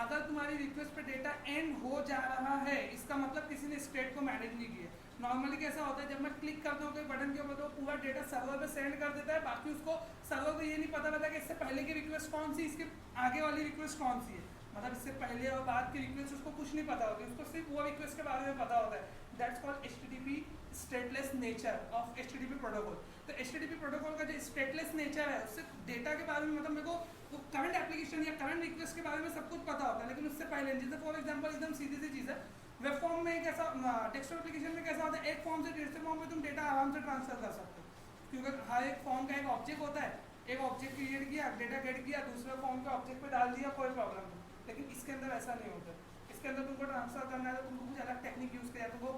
अगर तुम्हारी रिक्वेस्ट पे डेटा एंड हो जा रहा है, इसका मतलब किसी ने स्टेट को मैनेज नहीं किया। नॉर्मली कैसा होता है, जब मैं क्लिक करता हूँ कोई बटन के ऊपर तो पूरा डेटा सर्वर पे सेंड कर देता है, बाकी उसको सर्वर को ये नहीं पता रहता कि इससे पहले की रिक्वेस्ट कौन सी, इसके आगे वाली रिक्वेस्ट कौन सी है, मतलब इससे पहले और बाद की रिक्वेस्ट उसको कुछ नहीं पता होती, उसको सिर्फ वो रिक्वेस्ट के बारे में पता होता है। That's called HTTP stateless nature of HTTP protocol. तो HTTP प्रोटोकॉल का जो स्टेटलेस नेचर है उससे डेटा के बारे में, मतलब मेरे को तो करंट एप्लीकेशन या करंट रिक्वेस्ट के बारे में सब कुछ पता होता है, लेकिन उससे पहले जैसे फॉर एग्जांपल एकदम सीधी सी चीज़ है, वेब फॉर्म में कैसा, डेस्कटॉप एप्लीकेशन में कैसा होता है, एक फॉर्म से दूसरे फॉर्म में तुम डेटा आराम से ट्रांसफर कर सकते हो, क्योंकि हर एक फॉर्म का एक ऑब्जेक्ट होता है, एक ऑब्जेक्ट क्रिएट किया, डेटा गेट किया, दूसरे फॉर्म के ऑब्जेक्ट पे डाल दिया, कोई प्रॉब्लम नहीं। लेकिन इसके अंदर ऐसा नहीं होता। इसके अंदर तुमको ट्रांसफर करना है तो तुमको कुछ अलग टेक्निक यूज़ किया, तुमको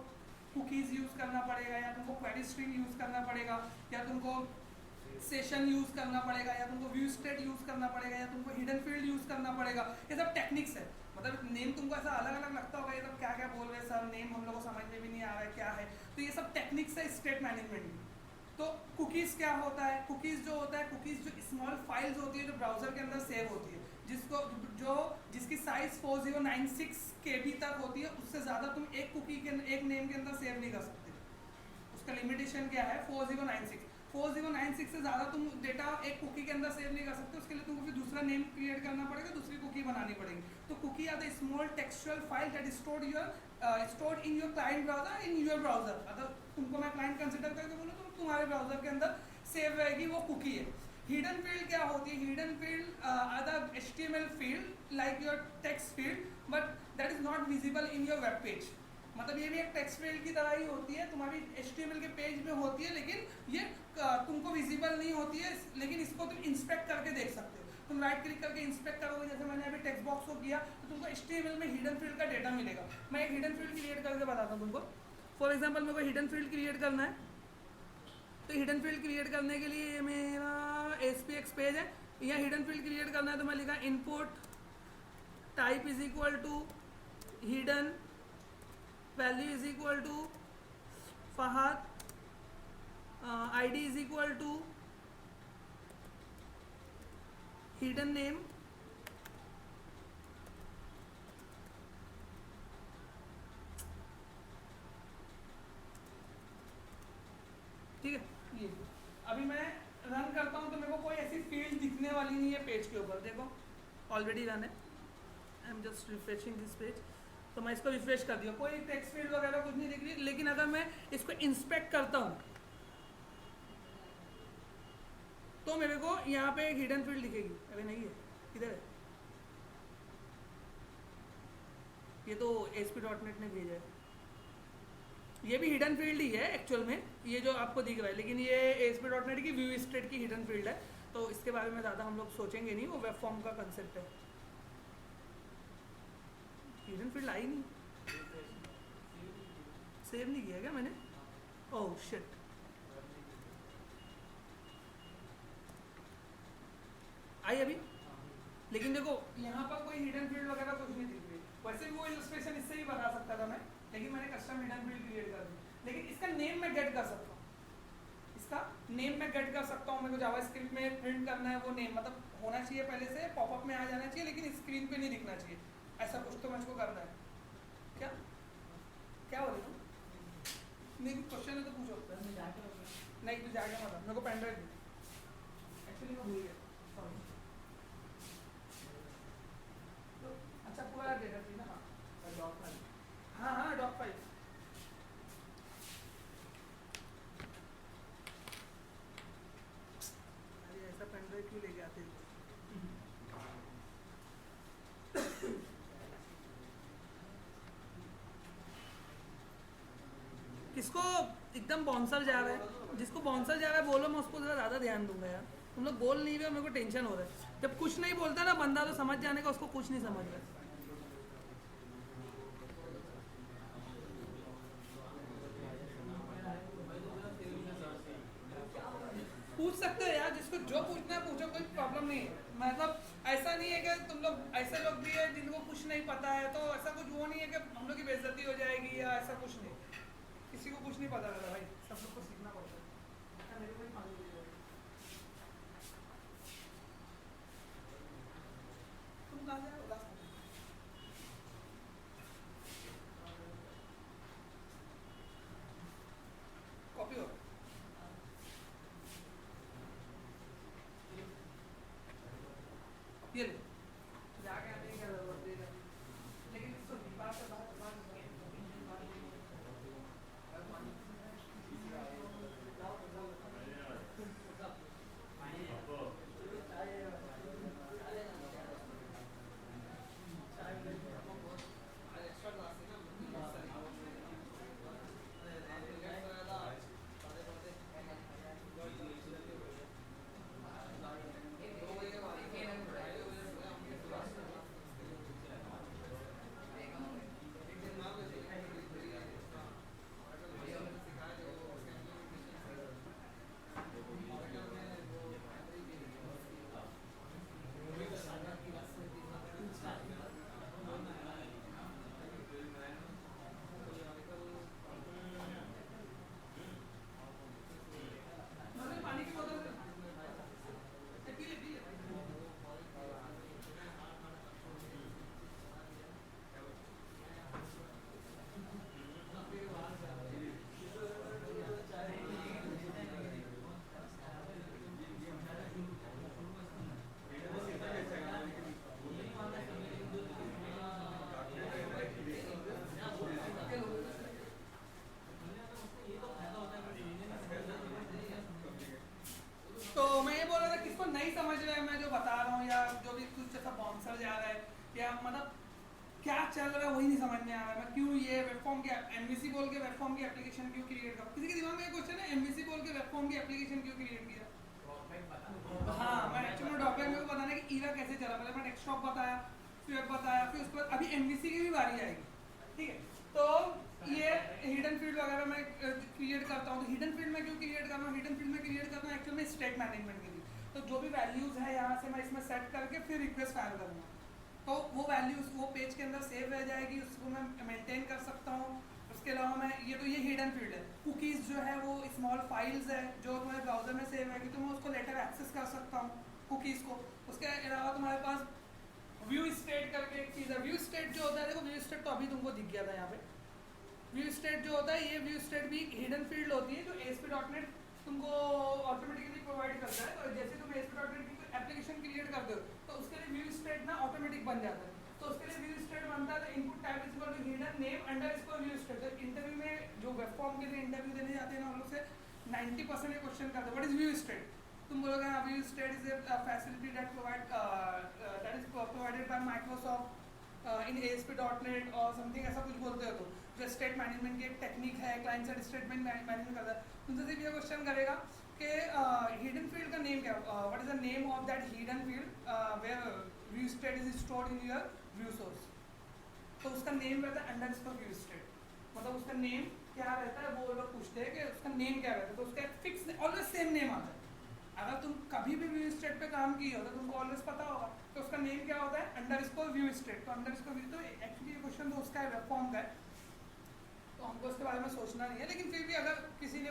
कुकीज़ यूज़ करना पड़ेगा, या तुमको क्वेरी स्ट्रिंग यूज़ करना पड़ेगा, या तुमको सेशन यूज़ करना पड़ेगा, या तुमको व्यू स्टेट यूज़ करना पड़ेगा, या तुमको हिडन फील्ड यूज़ करना पड़ेगा। ये सब टेक्निक्स है, मतलब नेम तुमको ऐसा अलग अलग लगता होगा, ये सब क्या क्या बोल रहे हैं सर, नेम हम लोग को समझ में भी नहीं आ रहा है क्या है। तो ये सब टेक्निक्स है स्टेट मैनेजमेंट की। तो कुकीज़ क्या होता है, कुकीज़ जो होता है, कुकीज़ जो स्मॉल फाइल्स होती है जो ब्राउज़र के अंदर सेव होती है, जिसकी साइज़ 4096 KB तक होती है, उससे ज़्यादा तुम एक कुकी के एक नेम के अंदर सेव नहीं कर सकते। उसका लिमिटेशन क्या है 4096। 4096 से ज़्यादा तुम डेटा एक कुकी के अंदर सेव नहीं कर सकते, उसके लिए तुमको फिर दूसरा नेम क्रिएट करना पड़ेगा, दूसरी कुकी बनानी पड़ेगी। तो cookie are the small textual file that stored in your client browser in your browser. अगर तुमको मैं क्लाइंट कंसिडर करके बोलूँ तो तुम्हारे ब्राउजर के अंदर सेव रहेगी, वो कुकी है। हिडन फील्ड क्या होती है, hidden field are the HTML field like your text field, but that is not visible in your web page. मतलब ये भी एक टेक्स्ट फील्ड की तरह ही होती है, तुम्हारी HTML के पेज में होती है, लेकिन ये तुमको विजिबल नहीं होती है, लेकिन इसको तुम इंस्पेक्ट करके देख सकते हो। तुम राइट क्लिक करके इंस्पेक्ट करोगे, जैसे मैंने अभी टेक्स्ट बॉक्स को किया, तो तुमको HTML में हिडन फील्ड का डेटा मिलेगा। मैं एक हिडन फील्ड क्रिएट करके बताता हूँ तुमको। फॉर एग्जाम्पल मेरे को हिडन फील्ड क्रिएट करना है, तो हिडन फील्ड क्रिएट करने के लिए मेरा SPX पेज है, या हिडन फील्ड क्रिएट करना है तो मैं लिखा input type is equal to hidden, value is equal to Fahad, ID is equal to hidden name, ठीक है। ये अभी मैं रन करता हूँ तो मेरे को कोई ऐसी फील्ड दिखने वाली नहीं है पेज के ऊपर, देखो ऑलरेडी रन है। I am just refreshing this page, तो मैं इसको रिफ्रेश कर दिया, कोई टेक्स्ट फील्ड वगैरह कुछ नहीं दिख रही। लेकिन अगर मैं इसको इंस्पेक्ट करता हूँ तो मेरे को यहाँ पे एक हिडन फील्ड दिखेगी। अभी नहीं है, किधर है? ये तो ASP.NET ने भेजा है, ये भी हिडन फील्ड ही है एक्चुअल में, ये जो आपको दिख रहा है, लेकिन ये ASP.NET की व्यू स्टेट की हिडन फील्ड है, तो इसके बारे में ज़्यादा हम लोग सोचेंगे नहीं, वो वेब फॉर्म का कंसेप्ट है। हिडन फील्ड आई नहीं, सेव नहीं किया क्या मैंने? ओह शिट, आई अभी, लेकिन देखो यहाँ पर कोई हिडन फील्ड वगैरह कुछ नहीं दिख रही। वैसे भी वो इलस्ट्रेशन इससे ही बता सकता था मैं, लेकिन मैंने कस्टम हिडन फील्ड क्रिएट कर दी। लेकिन इसका नेम मैं गेट कर सकता हूँ, इसका नेम मैं गेट कर सकता हूँ। मेरे को जावास्क्रिप्ट में प्रिंट करना है वो नेम, मतलब होना चाहिए पहले से, पॉपअप में आ जाना चाहिए, लेकिन स्क्रीन पे नहीं दिखना चाहिए, ऐसा कुछ तो मुझको करना है। क्या क्या हो रही हो? नहीं क्वेश्चन है तो पूछो। नहीं तो जाके मतलब मेरे को पेन ड्राइव दी, एक्चुअली मैं भूल गया, सॉरी। तो अच्छा पूरा डेटा थी ना? हाँ डॉक फाइल, हाँ डॉक फाइल। अरे ऐसा पेन ड्राइव क्यों लेके आते हो? किसको एकदम बाउंसर जा रहा है, जिसको बाउंसर जा रहा है बोलो, मैं उसको ज़्यादा ध्यान दूंगा यार। तुम लोग बोल नहीं रहे, मेरे को टेंशन हो रहा है। जब कुछ नहीं बोलता ना बंदा तो समझ जाने का उसको कुछ नहीं समझ रहा। पूछ सकते हो यार, जिसको जो पूछना है पूछो, कोई प्रॉब्लम नहीं है। मतलब ऐसा नहीं है कि तुम लोग, ऐसे लोग भी है जिनको कुछ नहीं पता है, तो ऐसा कुछ वो नहीं है कि हम लोग की बेइज्जती हो जाएगी या ऐसा कुछ नहीं। किसी को कुछ नहीं पता रहता भाई, सब लोग को सीखना पड़ता है। मेरे को ही पानी दे दो। तुम कहाँ से आए? कॉपी हो ये ले, जाके आने की क्या जरूरत है? लेकिन इसको दीवार से बाहर या मतलब क्या चल रहा है वही नहीं समझ में आ रहा है। मैं क्यों ये वेब फॉर्म की एमवीसी बोल के वेब फॉर्म की एप्लीकेशन क्यों क्रिएट कर, किसी के दिमाग में एक क्वेश्चन है एमवीसी बोल के वेब फॉर्म की एप्लीकेशन क्यों क्रिएट किया? हाँ, मैं एक्चुअली ड्रॉबैक मेरे को बताना है कि ईवा कैसे चला। पहले मैं डेस्कटॉप बताया, फिर वेब बताया, फिर उसके बाद अभी एमवीसी की भी बारी आएगी, ठीक है। तो ये हिडन फील्ड वगैरह मैं क्रिएट करता हूँ। तो हिडन फील्ड में क्यों क्रिएट कर रहा हूँ? हिडन फील्ड में क्रिएट करता हूँ एक्चुअल में स्टेट मैनेजमेंट के लिए। तो जो भी वैल्यूज़ है यहाँ से मैं इसमें सेट करके फिर रिक्वेस्ट फाइल करूँगा, तो वो वैल्यूज़ वो पेज के अंदर सेव रह जाएगी, उसको मैं मेंटेन कर सकता हूँ। उसके अलावा मैं ये हिडन फील्ड है। कुकीज़ जो है वो स्मॉल फाइल्स है जो तुम्हारे ब्राउजर में सेव है कि तो मैं उसको लेटर एक्सेस कर सकता हूँ कुकीज़ को। उसके अलावा तुम्हारे पास व्यू स्टेट करके एक चीज़ है। व्यू स्टेट जो होता है, देखो व्यू स्टेट तो अभी तुमको दिख गया था यहाँ पे। व्यू स्टेट जो होता है, ये व्यू स्टेट भी हिडन फील्ड होती है जो ASP.NET तुमको ऑटोमेटिकली प्रोवाइड करता है। तो जैसे तुम ASP.NEट की एप्लीकेशन क्रिएट करते हो तो उसके लिए व्यू स्टेट ना ऑटोमेटिक बन जाता है। तो उसके लिए व्यू स्टेट बनता है, तो input type is equal to hidden name underscore view state. तो इंटरव्यू में जो वेब फॉर्म के लिए इंटरव्यू देने जाते हैं ना, हम लोग से 90% ये क्वेश्चन करते हैं व्हाट इज व्यू स्टेट। तुम बोलोगे हाँ view state is a facility that is provided by Microsoft in ASP.NET और समथिंग ऐसा कुछ बोलते हो। तो जो स्टेट मैनेजमेंट की एक टेक्निक है, क्लाइंट साइड स्टेटमेंट मैनेजमेंट करता है। तुमसे सिर्फ ये क्वेश्चन करेगा कि हिडन फील्ड का नेम क्या है, what is the name of that hidden field where view state is stored in your view source. तो उसका नेम रहता है अंडरस्कोर व्यू स्टेट, मतलब उसका नेम क्या रहता है वो लोग पूछते हैं कि उसका नेम क्या रहता है। तो उसका एक फिक्स ऑलवेज सेम नेम आता है। अगर तुम कभी भी व्यू स्टेट पे काम किए हो तो तुमको ऑलवेज पता होगा तो उसका नेम क्या होता है, अंडरस्कोर व्यू स्टेट। तो अंडरस्कोर व्यू, तो एक्चुअली ये क्वेश्चन तो उसका है वेब फॉर्म का है, तो हमको उसके बारे में सोचना नहीं है। लेकिन फिर भी अगर किसी ने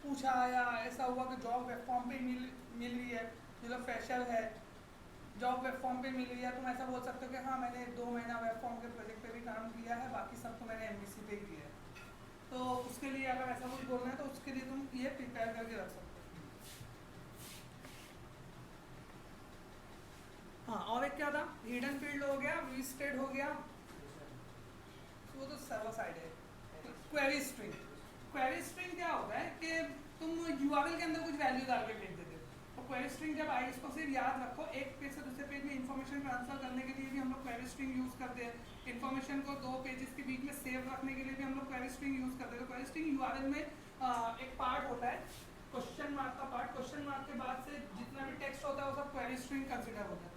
पूछा या ऐसा हुआ कि जॉब वेब फॉर्म पे मिल रही है, जो लोग फ्रेशर है जॉब वेब फॉर्म पे मिल रही है, तुम ऐसा बोल सकते हो कि हाँ मैंने 2 महीना वेब फॉर्म के प्रोजेक्ट पे भी काम किया है, बाकी सब तो मैंने MVC पे किया है। तो उसके लिए अगर ऐसा कुछ बोलना है तो उसके लिए तुम ये प्रिपेयर करके रख सकते हो। हाँ, और एक क्या था, हिडन फील्ड हो गया, व्यू स्टेट हो गया, तो वो तो सर्वर साइड है। क्वेरी स्ट्रिंग, क्वेरी स्ट्रिंग क्या होता है कि तुम URL के अंदर कुछ वैल्यू डाल के भेज देते हो। तो क्वेरी स्ट्रिंग जब आई, इसको सिर्फ याद रखो, एक पेज से दूसरे पेज में इन्फॉर्मेशन ट्रांसफर करने के लिए भी हम लोग क्वेरी स्ट्रिंग यूज़ करते हैं। इन्फॉर्मेशन को 2 पेजेस के बीच में सेव रखने के लिए भी हम लोग क्वेरी स्ट्रिंग यूज़ करते हैं। तो क्वेरी स्ट्रिंग URL में एक पार्ट होता है क्वेश्चन मार्क का पार्ट। क्वेश्चन मार्क के बाद से जितना भी टेक्स्ट होता है वो सब क्वेरी स्ट्रिंग कंसिडर होता है।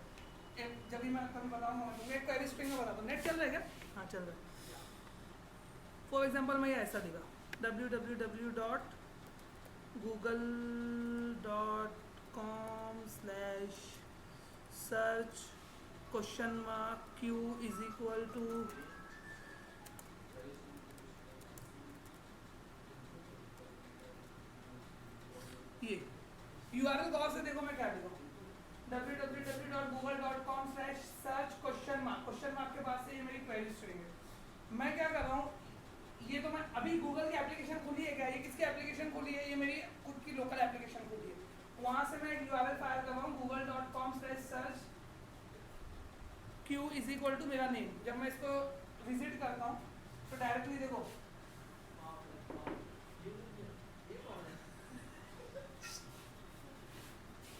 जब भी मैं कभी बताऊँगा एक क्वेरी स्ट्रिंग में बताता हूँ। नेट चल रहा है क्या? हाँ चल रहा है। फॉर एग्जाम्पल मैं ये ऐसा दिखा www.google.com/search Q is equal to ये URL गौर से देखो मैं क्या लिखा www.google.com/search क्वेश्चन मार्क के बाद से ये मेरी क्वेरी स्ट्रिंग है। मैं क्या कर रहा हूँ, ये तो मैं अभी गूगल की एप्लीकेशन खुली है क्या, ये किसकी एप्लीकेशन खुली है, ये मेरी खुद की लोकल एप्लीकेशन खुली है। वहाँ से मैं एक URL फाइल कर रहा हूँ google.com/search Q is equal to मेरा नेम। जब मैं इसको विजिट करता हूँ तो डायरेक्टली देखो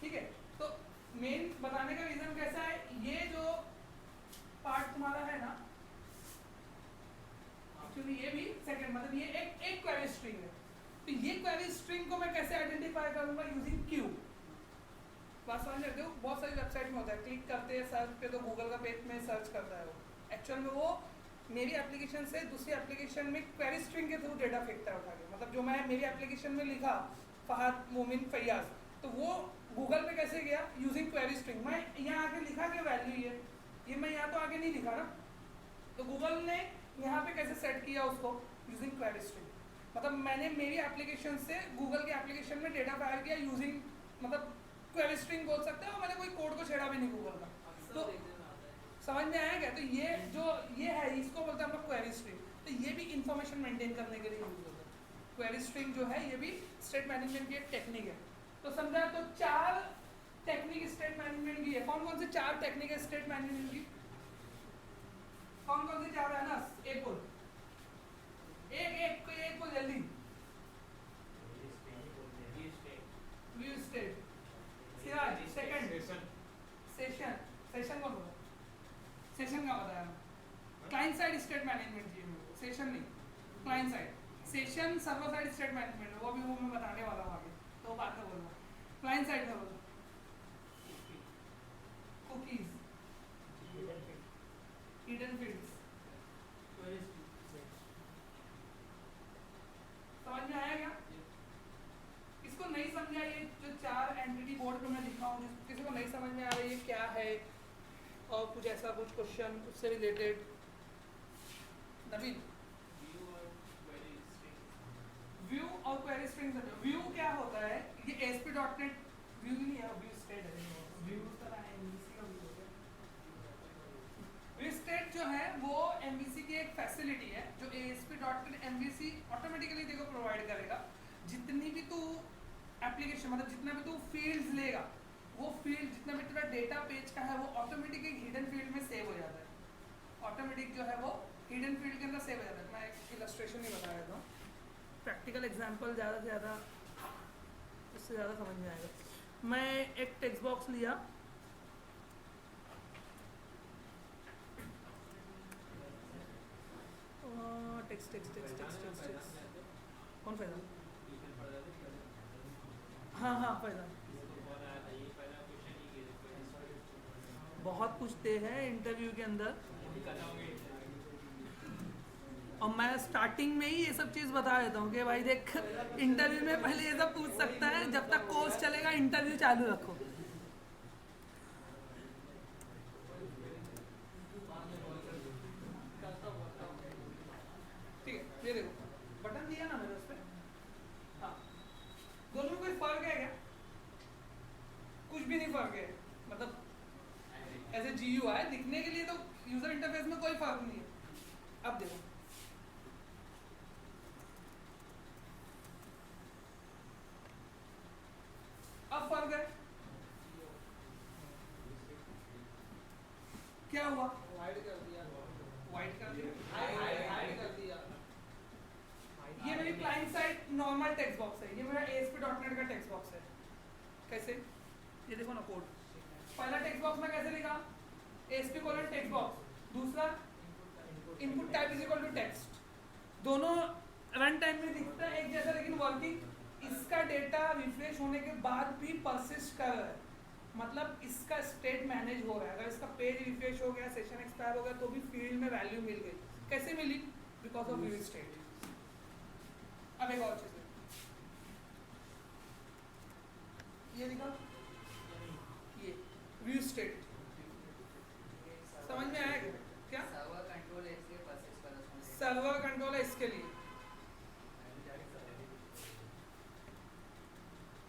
ठीक है। तो मेन बताने का रीजन कैसा है, ये जो पार्ट तुम्हारा है ना, एक्चुअली ये भी सेकंड मतलब ये एक क्वेरी स्ट्रिंग है। तो ये क्वेरी स्ट्रिंग को मैं कैसे आइडेंटिफाई करूंगा, यूजिंग Q। बात समझ रहे हो? बहुत सारी वेबसाइट में होता है, क्लिक करते हैं सर्च पे तो गूगल का पेज में सर्च करता है वो। एक्चुअल में वो मेरी एप्लीकेशन से दूसरी एप्लीकेशन में क्वेरी स्ट्रिंग के थ्रू डेटा फेंकता है उठा के। मतलब जो मैं मेरी एप्लीकेशन में लिखा फहद मोमिन फैयाज, तो वो गूगल पे कैसे गया, यूजिंग क्वेरी स्ट्रिंग। मैं यहाँ आके लिखा कि वैल्यू ये मैं यहाँ तो आगे नहीं लिखा ना, तो गूगल ने यहाँ पे कैसे सेट किया उसको, यूजिंग क्वेरी स्ट्रिंग। मतलब मैंने मेरी एप्लीकेशन से गूगल के एप्लीकेशन में डेटा फायर किया यूजिंग मतलब क्वेरी स्ट्रिंग बोल सकते हैं, और मैंने कोई कोड को छेड़ा भी नहीं गूगल का। तो समझ में आया क्या? तो ये जो ये है इसको बोलते हैं हम लोग क्वेरी स्ट्रिंग। तो ये भी इंफॉर्मेशन मेंटेन करने के लिए यूज होता है। क्वेरी स्ट्रिंग जो है ये भी स्टेट मैनेजमेंट की एक टेक्निक है। तो समझा, तो 4 टेक्निक स्टेट मैनेजमेंट की है। कौन कौन से 4 टेक्निक है स्टेट मैनेजमेंट की? कौन कौन से 4 है ना? एक बोल, एक बोल जल्दी। View state, Siraj second, session कौन बोला? सेशन का क्लाइंट साइड स्टेट मैनेजमेंट चाहिए मेरे को, सेशन नहीं, client side. Session server side state management है, वो भी वो मैं बताने वाला हूँ आगे, तो बात में बोल रहा हूँ। क्लाइंट साइड में बोलो, कुकीज, हिडन फील्ड्स, समझ में आया क्या? इसको नहीं समझा, ये जो 4 एंटिटी बोर्ड पे मैं लिखा हूँ, किसी को नहीं समझ में आ रहा है ये क्या है और कुछ ऐसा कुछ क्वेश्चन उससे रिलेटेड। नवीन, व्यू और क्वेरी स्ट्रिंग समझो। व्यू क्या होता है, ये ASP.NET व्यू नहीं है, व्यू स्टेट है, व्यू तरह है MVC का व्यू होता है। व्यू स्टेट जो है वो MVC की एक फैसिलिटी है जो ASP.NET MVC ऑटोमेटिकली देखो प्रोवाइड करेगा। जितनी भी तू एप्लीकेशन मतलब जितना भी तू फील्ड्स लेगा, वो फील्ड जितना भी तेरा डेटा पेज का है वो ऑटोमेटिक एक हिडन फील्ड में सेव हो जाता है। ऑटोमेटिक जो है वो हिडन फील्ड के अंदर सेव हो जाता है। मैं एक इलस्ट्रेशन ही बता देता हूँ, प्रैक्टिकल एग्जांपल ज़्यादा से ज़्यादा उससे ज़्यादा समझ में आएगा। मैं एक टेक्स्ट बॉक्स लिया, text text text text text text कौन फैज़ान? हाँ फैज़ान बहुत पूछते हैं इंटरव्यू के अंदर, और मैं स्टार्टिंग में ही ये सब चीज़ बता देता हूँ कि भाई देख इंटरव्यू में पहले ये सब पूछ सकता है, जब तक कोर्स चलेगा इंटरव्यू चालू रखो। ठीक है, ये देखो बटन दिया ना मैंने उस पर, हाँ दोनों में कोई फर्क है क्या? कुछ भी नहीं फर्क है, मतलब ऐसे GUI दिखने के लिए तो यूजर इंटरफेस में कोई फर्क नहीं है। अब देखो अब फर्क है, क्या हुआ? वाइड कर दिया, वाइट कर दिया, हाइड कर दिया। ये मेरी client side normal text box है, ये मेरा ASP.NET का टेक्स्ट बॉक्स है। कैसे? ये देखो ना कोड, पहला टेक्स्ट बॉक्स में कैसे लिखा? ASP:\टेक्स्ट बॉक्स, दूसरा input type is equal to text. दोनों रन टाइम में दिखता है एक जैसा, लेकिन वर्किंग इसका डेटा रिफ्रेश होने के बाद भी परसिस्ट कर रहा है, मतलब इसका स्टेट मैनेज हो रहा है। अगर इसका पेज रिफ्रेश हो गया, सेशन एक्सपायर हो गया, तो भी फील्ड में वैल्यू मिल गई। कैसे मिली? Because of view state. अब एक और चीज है, ये दिखा, ये व्यू स्टेट समझ में आया क्या? सर्वर कंट्रोल है इसलिए परसिस्ट कर रहा हूं। सर्वर कंट्रोल है इसके लिए,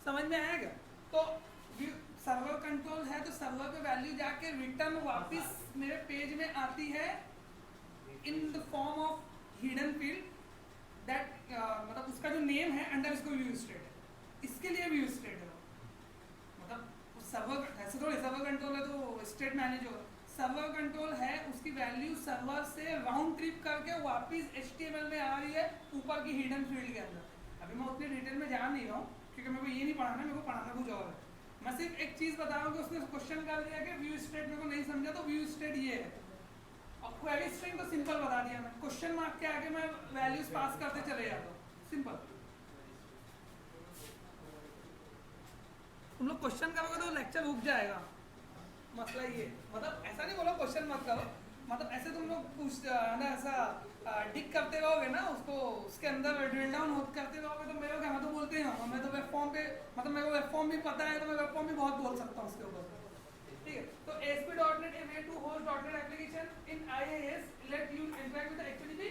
समझ में आया क्या? तो सर्वर कंट्रोल है तो सर्वर पे वैल्यू जाके रिटर्न वापस मेरे पेज में आती है in the form of hidden field that, मतलब उसका जो नेम है अंडर इसको व्यू स्टेट है, इसके लिए व्यू स्टेट है। मतलब सर्वर ऐसे थोड़ी सर्वर कंट्रोल है तो स्टेट मैनेज होगा। सर्वर कंट्रोल है, उसकी वैल्यू सर्वर से राउंड ट्रिप करके वापस HTML में आ रही है ऊपर की हिडन फील्ड के अंदर। अभी मैं उतनी डिटेल में जा नहीं रहा हूँ क्योंकि मेरे को ये नहीं पढ़ाना, मेरे को पढ़ाना कुछ और है। मैं सिर्फ एक चीज़ बता रहा हूँ कि उसने क्वेश्चन कर दिया कि व्यू स्टेट मेरे को नहीं समझा, तो व्यू स्टेट ये है। और क्वेरी स्ट्रिंग तो सिंपल बता दिया मैं, क्वेश्चन मार्क के आगे मैं वैल्यूज पास करते चले जाता हूँ, सिंपल। तुम लोग क्वेश्चन करोगे तो लेक्चर रुक जाएगा, मसला ये। मतलब ऐसा नहीं बोलो क्वेश्चन मत करो, मतलब ऐसे तुम लोग कुछ ना ऐसा डिक करते रहोगे ना उसको, उसके अंदर ड्रिल डाउन करते रहोगे तो मेरे को क्या, मैं तो बोलते ही हूँ, मैं तो वेब फॉर्म पे, मतलब मेरे को वेब फॉर्म भी पता है तो मैं वेब फॉर्म भी बहुत बोल सकता हूँ उसके ऊपर। ठीक है, तो ASP.NET a way to host .NET application in IaaS let you interact with the HTTP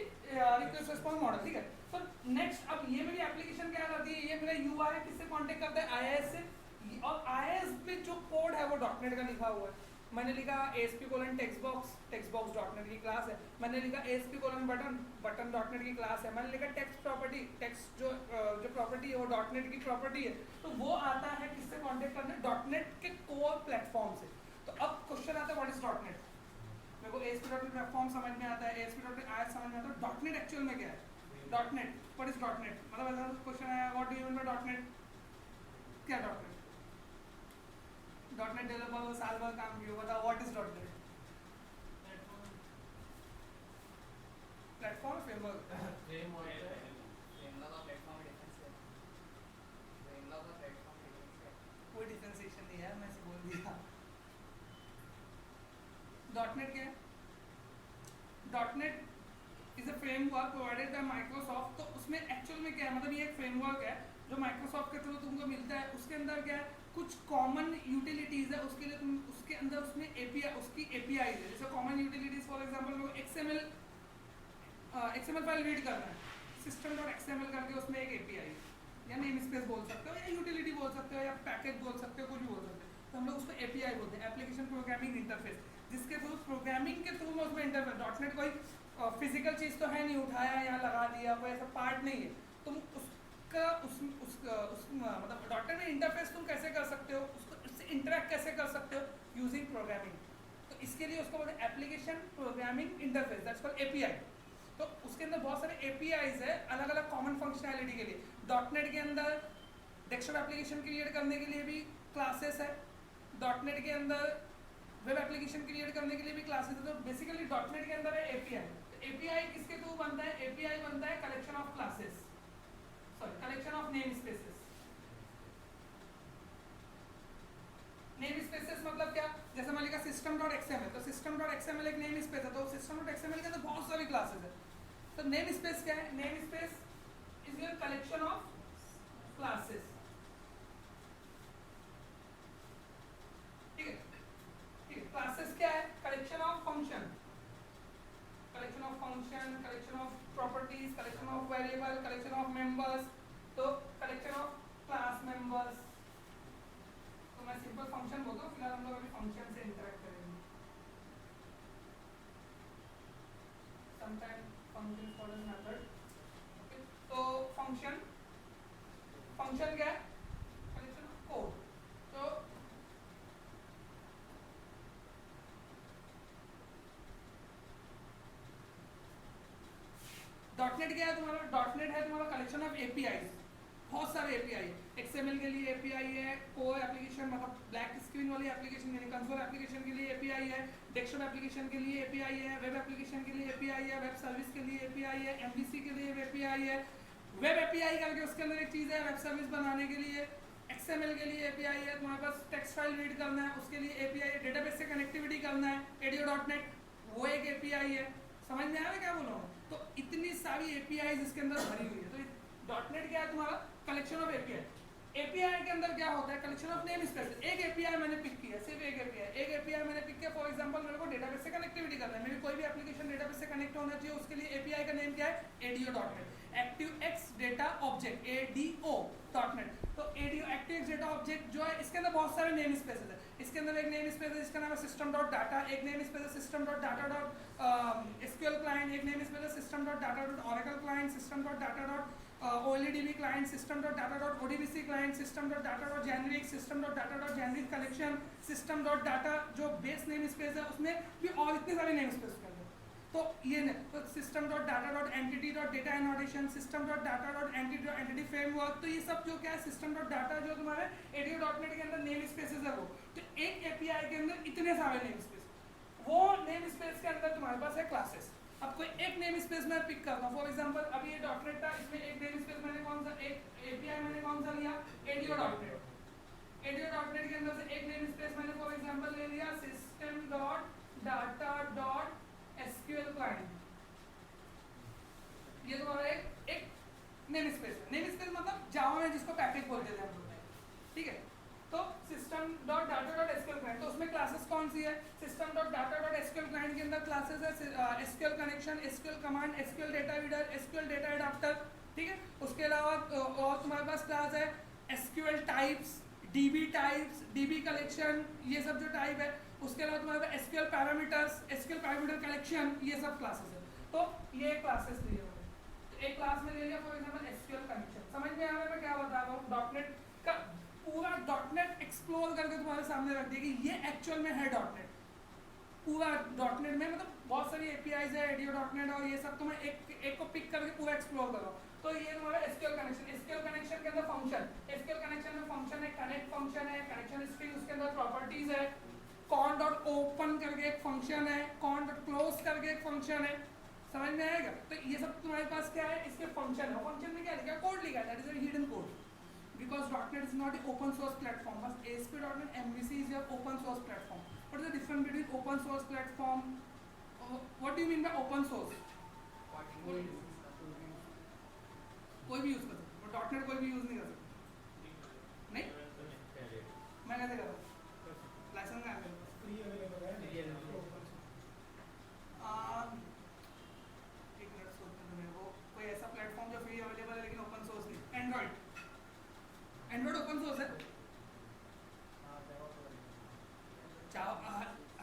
request response model। ठीक है, तो नेक्स्ट अब ये मेरी एप्लीकेशन क्या करती है, ये मेरा UI किससे कांटेक्ट करता है? IaaS से। और IaaS पे जो कोड है वो .NET का लिखा हुआ है। मैंने लिखा ASP:\टेक्स्ट बॉक्स .NET की क्लास है। मैंने लिखा ASP:\बटन .NET की क्लास है। मैंने लिखा टेक्स्ट प्रॉपर्टी, टेक्स्ट जो प्रॉपर्टी है वो .NET की प्रॉपर्टी है। तो वो आता है किससे कांटेक्ट करने? .NET के कोर प्लेटफॉर्म से। तो अब क्वेश्चन आता है व्हाट इज .NET। मेरे को ASP.NET प्लेटफॉर्म समझ में आता है, ASP.NET IaaS समझ में आता है, .NET एक्चुअल में क्या है? .NEट व्हाट इज .NEट, मतलब ऐसा क्वेश्चन आया what do you mean by .NEट, क्या .NEट? .NEट डेवलपर साल भर काम किया, बताओ व्हाट इज .NEट? प्लेटफॉर्म फ्रेमवर्क फ्रेमवर्क है फ्रेमवर्क और प्लेटफॉर्म में डिफरेंस है फ्रेमवर्क और प्लेटफॉर्म में डिफरेंस है कोई डिफरेंशिएशन नहीं है मैं से बोल दिया डॉटनेट क्या है dot net is a framework provided by Microsoft तो उसमें एक्चुअल में क्या है मतलब ये एक फ्रेमवर्क है जो माइक्रोसॉफ्ट के थ्रू तुमको मिलता है उसके अंदर क्या है कुछ कॉमन यूटिलिटीज है उसके लिए तुम उसके अंदर उसमें एपीआई उसकी एपीआई है जैसे कॉमन यूटिलिटीज फॉर एग्जांपल मेरे को एक्सएमएल फाइल रीड करना है system.xml करके उसमें एक एपीआई है या नेम स्पेस बोल सकते हो या यूटिलिटी बोल सकते हो या पैकेज बोल सकते हो कुछ भी बोल सकते हो तो हम लोग उसको एपीआई बोलते हैं एप्लीकेशन प्रोग्रामिंग इंटरफेस जिसके थ्रू प्रोग्रामिंग के थ्रू में उसमें इंटरफेस डॉटनेट कोई फिजिकल चीज़ तो है नहीं उठाया यहाँ लगा दिया कोई ऐसा पार्ट नहीं है तुम उसका मतलब डॉटनेट में इंटरफेस तुम कैसे कर सकते हो उसको उससे इंटरेक्ट कैसे कर सकते हो यूजिंग प्रोग्रामिंग तो इसके लिए उसको बोलते हैं application programming interface that's called API तो उसके अंदर बहुत सारे एपीआईज है अलग अलग कॉमन फंक्शनैलिटी के लिए डॉटनेट के अंदर डेस्कटॉप एप्लीकेशन क्रिएट करने के लिए भी क्लासेस है डॉटनेट के अंदर वेब एप्लीकेशन क्रिएट करने के लिए भी क्लासेस है तो बेसिकली डॉटनेट के अंदर है एपीआई तो एपीआई किसके थ्रू बनता है एपीआई बनता है collection of classes sorry collection of name spaces name spaces मतलब क्या जैसे मान लिया system.xml तो system.xml एक नेम स्पेस है तो system.xml के अंदर बहुत सारी क्लासेस है तो नेम स्पेस क्या है name space is your collection of classes ठीक है क्लासेस क्या है collection of function collection of properties collection of variable collection of members तो कलेक्शन ऑफ क्लास मेंबर्स तो मैं सिंपल फंक्शन बोलता हूँ फिलहाल हम लोग अभी फंक्शन से इंटरेक्ट करेंगे sometime function for a method okay तो फंक्शन क्या है कलेक्शन ऑफ कोड तो डॉटनेट क्या है तुम्हारा डॉटनेट है तुम्हारा कलेक्शन ऑफ एपीआई बहुत सारे एपीआई एक्सएमएल के लिए एपीआई है कोर एप्लीकेशन मतलब ब्लैक स्क्रीन वाली एप्लीकेशन यानी कंसोल एप्लीकेशन के लिए एपीआई है डेस्कटॉप एप्लीकेशन के लिए एपीआई है वेब एप्लीकेशन के लिए एपीआई है वेब सर्विस के लिए एपीआई है एमवीसी के लिए एपीआई है वेब एपीआई करके उसके अंदर एक चीज़ है वेब सर्विस बनाने के लिए एक्सएमएल के लिए एपीआई है तुम्हारे पास टेक्स्ट फाइल रीड करना है उसके लिए एपीआई है डेटाबेस से कनेक्टिविटी करना है ADO.NET वो एक एपीआई है समझ में आया मैं क्या बोल रहा हूँ तो इतनी सारी एपीआई इसके अंदर भरी हुई है तो डॉटनेट क्या है तुम्हारा कलेक्शन ऑफ एपीआई एपीआई के अंदर क्या होता है कलेक्शन ऑफ नेम स्पेस एक एपीआई मैंने पिक किया सिर्फ एक एपीआई मैंने पिक किया फॉर एग्जांपल मेरे को डेटाबेस से कनेक्टिविटी करना है मेरी कोई भी एप्लीकेशन डेटाबेस से कनेक्ट होना चाहिए उसके लिए एपीआई का नेम क्या है ADO.NET ActiveX Data Object ADO.NET तो ActiveX Data Object जो है इसके अंदर बहुत सारे नेम स्पेसेस है इसके अंदर एक नेम स्पेस है जिसका नाम है system.data एक नेम स्पेस है system.data SQL client एक नेम स्पेस है system.data.oracle client system.data OLEDB client system.data.odbc client system.data.generic system.data.generic collection system.data जो बेस नेम स्पेस है उसमें भी और इतने सारे नेम स्पेस कर तो ये तो system.data.entity.data annotation system.data.entity framework तो ये सब जो क्या है system.data जो तुम्हारे ADO.NET के अंदर नेम स्पेसेस है वो तो एक एपीआई के अंदर इतने सारे नेम स्पेस वो नेम स्पेस के अंदर तुम्हारे पास है क्लासेस अब कोई एक नेम स्पेस मैं पिक करता हूँ फॉर एग्जांपल अभी ये डॉटनेट था इसमें एक नेम स्पेस मैंने कौन सा एक एपीआई मैंने कौन सा लिया ADO.NET के अंदर से एक नेम स्पेस मैंने फॉर एग्जांपल ले लिया system.data.sql client ये तुम्हारा एक नेम स्पेस है नेम स्पेस मतलब जावा में जिसको पैकेज बोलते थे हम लोग ठीक है तो system.data.sql client तो उसमें क्लासेस कौन सी है system.data.sql client के अंदर क्लासेस है SQL connection SQL command SQL data reader SQL data adapter ठीक है उसके अलावा और तुम्हारे पास क्लास है SQL टाइप्स DB कलेक्शन ये सब जो टाइप है उसके अलावा तुम्हारे पास SQL पैरामीटर कलेक्शन ये सब क्लासेस है तो ये क्लासेस लिए हुए तो एक क्लास में ले लिया फॉर एग्जांपल SQL कनेक्शन समझ में आ रहा है मैं क्या बता रहा हूँ डॉटनेट का पूरा डॉटनेट एक्सप्लोर करके तुम्हारे सामने रख दिया कि ये एक्चुअल में है डॉटनेट पूरा डॉटनेट में मतलब बहुत सारी एपीआईज है ADO.NET और ये सब तो मैं एक को पिक करके पूरा एक्सप्लोर करो तो ये तुम्हारा SQL कनेक्शन के अंदर फंक्शन SQL कनेक्शन में फंक्शन है कनेक्ट फंक्शन है कनेक्शन स्ट्रिंग उसके अंदर प्रॉपर्टीज है con.open करके एक फंक्शन है con.close करके एक फंक्शन है समझ में आएगा? तो ये सब तुम्हारे पास क्या है, इसके फंक्शन है, फंक्शन में क्या लिखा है, कोड लिखा है, that is a hidden code, because .NET is not an open source platform, but ASP.NET MVC is your open source platform. What is the difference between open source platform? What do you mean by open source? कोई भी use कर सकता है, .NEट कोई भी use नहीं कर सकता। नहीं, मैं कैसे कर रहा हूँ, लाइसेंस का फ्री अवेलेबल है एक मिनट सोचने दो मेरे को, कोई ऐसा प्लेटफॉर्म जो फ्री अवेलेबल है लेकिन ओपन सोर्स नहीं। एंड्रॉइड ओपन सोर्स है,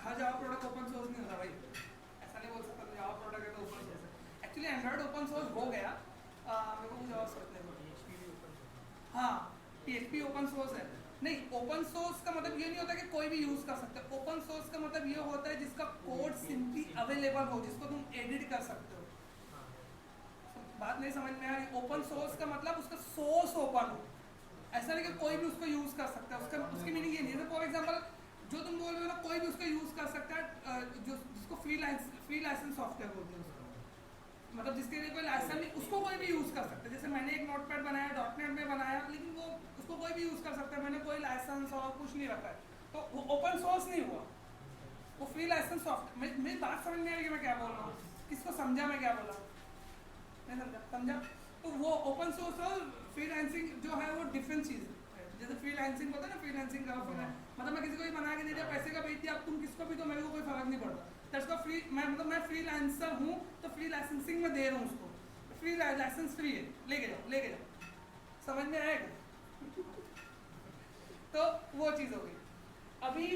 हर जावा प्रोडक्ट ओपन सोर्स नहीं होता भाई, ऐसा नहीं बोल सकता जावा प्रोडक्ट है तो ओपन सोर्स है। एक्चुअली एंड्रॉइड ओपन सोर्स हो गया, मेरे को कुछ और सोचने दो। हाँ, PHP ओपन सोर्स है। नहीं, ओपन सोर्स का मतलब ये नहीं होता कि कोई भी यूज कर सकता है। ओपन सोर्स का मतलब ये होता है जिसका कोड सिंपली अवेलेबल हो, जिसको तुम एडिट कर सकते हो। बात नहीं समझ में आ रही? ओपन सोर्स का मतलब उसका सोर्स ओपन हो, ऐसा नहीं कि कोई भी उसको यूज कर सकता है। उसका उसकी मीनिंग ये नहीं है। फॉर एग्जांपल जो तुम बोल रहे हो ना, कोई भी उसको यूज कर सकता है, जो जिसको फ्री लाइसेंस सॉफ्टवेयर बोलते हैं उसको, मतलब जिसके लिए कोई लाइसेंस नहीं, उसको कोई भी यूज कर सकता है। जैसे मैंने एक नोटपैड बनाया, .NET में बनाया, लेकिन वो उसको कोई भी यूज कर सकता है, मैंने कोई लाइसेंस और कुछ नहीं रखा है, तो वो ओपन सोर्स नहीं हुआ, वो फ्री लाइसेंस सॉफ्टवेयर। मेरी बात समझ में आ रही है मैं क्या बोल रहा हूँ? किसको समझा मैं क्या बोला? नहीं समझा? तो वो ओपन सोर्स और फ्रीलांसिंग जो है वो डिफरेंट चीज़ है। जैसे फ्रीलांसिंग होता है ना, फ्रीलांसिंग का मतलब मैं किसी को भी बना के दे दिया, पैसे का भेज दिया, अब तुम किसको भी तो मेरे को कोई फर्क नहीं पड़ता। दैट्स का फ्री, मैं फ्रीलांसर हूँ तो फ्री लाइसेंसिंग में दे रहा हूँ उसको, फ्री लाइसेंस फ्री है, लेके जाओ। समझ में आएगा? तो वो चीज़ हो गई। अभी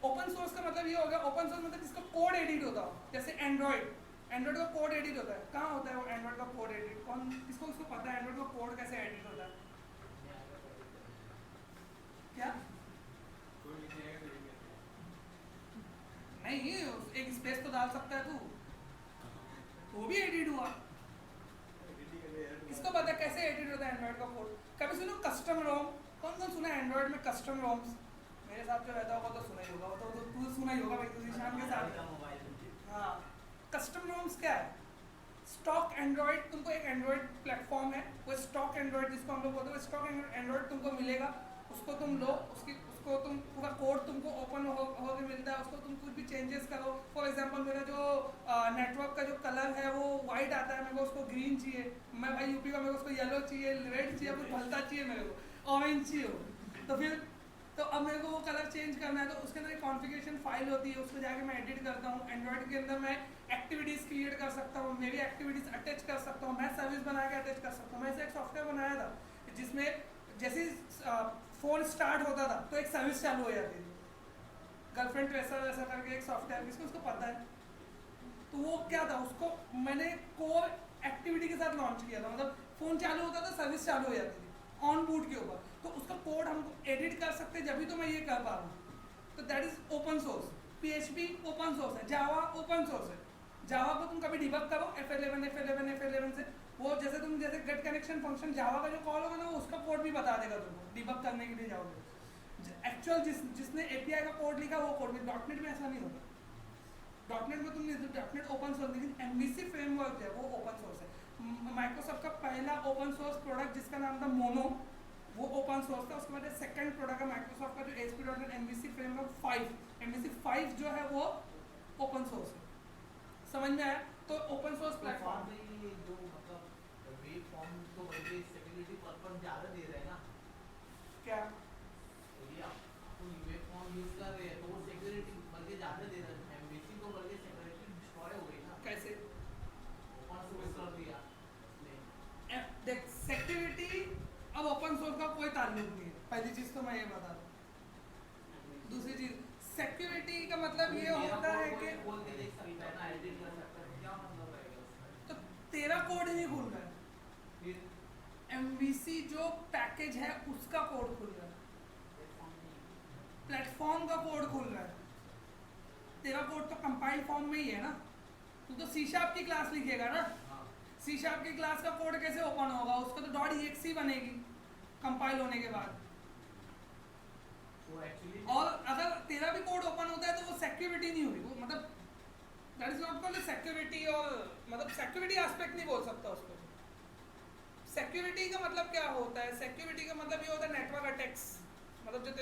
ओपन सोर्स का मतलब ये हो गया, ओपन सोर्स मतलब जिसका कोड एडिट होता हो। जैसे एंड्रॉइड का कोड एडिट होता है, कहाँ होता है वो एंड्रॉइड का कोड एडिट? कौन किसको पता है एंड्रॉइड का कोड कैसे एडिट होता है? क्या नहीं, एक स्पेस तो डाल सकता है तू, वो भी एडिट हुआ। किसको पता है कैसे एडिट होता है एंड्रॉइड का कोड? कभी सुनो कस्टम रोम? कौन सुना है एंड्रॉइड में कस्टम रोम्स? मेरे साथ जो रहता होगा तो सुना ही होगा, तो तू सुना ही होगा भाई, तू ईशान के साथ। हाँ, कस्टम रोम्स क्या है? स्टॉक एंड्रॉइड, तुमको एक एंड्रॉइड प्लेटफॉर्म है, वो स्टॉक एंड्रॉइड जिसको हम लोग बोलते हैं, स्टॉक एंड्रॉइड तुमको मिलेगा, उसको तुम लो, उसको तुम पूरा कोड तुमको ओपन हो के मिलता है, उसको तुम कुछ भी चेंजेस करो। फॉर एग्जांपल मेरा जो नेटवर्क का जो कलर है वो वाइट आता है, मेरे को उसको ग्रीन चाहिए, मैं भाई यूपी का, मेरे को उसको येलो चाहिए, रेड चाहिए, कुछ भलता चाहिए, मेरे को ऑरेंज चाहिए हो, तो फिर तो अब मेरे को वो कलर चेंज करना है, तो उसके अंदर एक कॉन्फ़िगरेशन फाइल होती है, उसको जाके मैं एडिट करता हूँ। एंड्रॉइड के अंदर मैं एक्टिविटीज़ क्रिएट कर सकता हूँ, मेरी एक्टिविटीज़ अटैच कर सकता हूँ, मैं सर्विस बना के अटैच कर सकता हूँ। मैं ऐसे एक सॉफ्टवेयर बनाया था जिसमें जैसे फ़ोन स्टार्ट होता था तो एक सर्विस चालू हो जाती थी, गर्लफ्रेंड ट्रेसर ऐसा करके एक सॉफ्टवेयर, किसको उसको पता है? तो वो क्या था, उसको मैंने कोर एक्टिविटी के साथ लॉन्च किया था, मतलब फ़ोन चालू होता था, सर्विस चालू हो जाती थी ऑन बूट के ऊपर, तो उसका कोड हम एडिट कर सकते हैं, जब भी तो मैं ये कर पा रहा हूँ। तो that is open source. PHP open source है, जावा ओपन सोर्स है। जावा को तुम कभी डिबग करो F11 से, वो जैसे गेट कनेक्शन फंक्शन जावा का जो कॉल होगा ना, वो उसका कोड भी बता देगा तुमको, डिबग करने के लिए जाओगे। एक्चुअल जिसने API का कोड लिखा वो कोड में, .NET में ऐसा नहीं होता। .NEट में तुम .NEट ओपन सोर्स, लेकिन MVC फ्रेमवर्क है वो ओपन सोर्स है। माइक्रोसॉफ्ट का पहला ओपन सोर्स प्रोडक्ट जिसका नाम था मोनो, वो ओपन सोर्स था। उसके बाद सेकंड प्रोडक्ट है माइक्रोसॉफ्ट का जो ASP.NET MVC फ्रेमवर्क 5, MVC 5 जो है वो ओपन सोर्स है। समझ में आया? तो ओपन सोर्स प्लेटफॉर्म जो मतलब वेब फॉर्म तो बल्कि सिक्योरिटी पर्पस ज़्यादा दे रहे हैं ना, क्या ये आप वेब फॉर्म यूज कर रहे हैं तो वो सिक्योरिटी बल्कि ज़्यादा दे रहे हैं, MVC तो बल्कि सिक्योरिटी डिस्ट्रॉय हो गई ना, कैसे? ओपन सोर्स कर दिया। देख, सिक्योरिटी अब ओपन सोर्स का कोई ताल्लुक नहीं है, पहली चीज तो मैं ये बता दूं। दूसरी चीज, सिक्योरिटी का मतलब ये होता है कि बोल के देख सकता है ना, एडिट कर सकता है, क्या मतलब रहेगा उसका? तो तेरा कोड नहीं खुल रहा है, फिर MVC जो पैकेज है उसका कोड खुल रहा है, प्लेटफॉर्म का कोड खुल रहा है। तेरा कोड तो कंपाइल फॉर्म में ही है ना, तू तो C# की क्लास लिखेगा ना, C# की क्लास का कोड कैसे ओपन होगा? उसका तो .exe बनेगी कंपाइल होने के बाद। वो एक्चुअली और अगर तेरा भी कोड ओपन होता है तो वो सिक्योरिटी नहीं हुई, वो मतलब that is not called security, और मतलब सिक्योरिटी एस्पेक्ट नहीं बोल सकता उसको। सिक्योरिटी का मतलब क्या होता है? सिक्योरिटी का मतलब ये होता है नेटवर्क अटैक्स, मतलब जो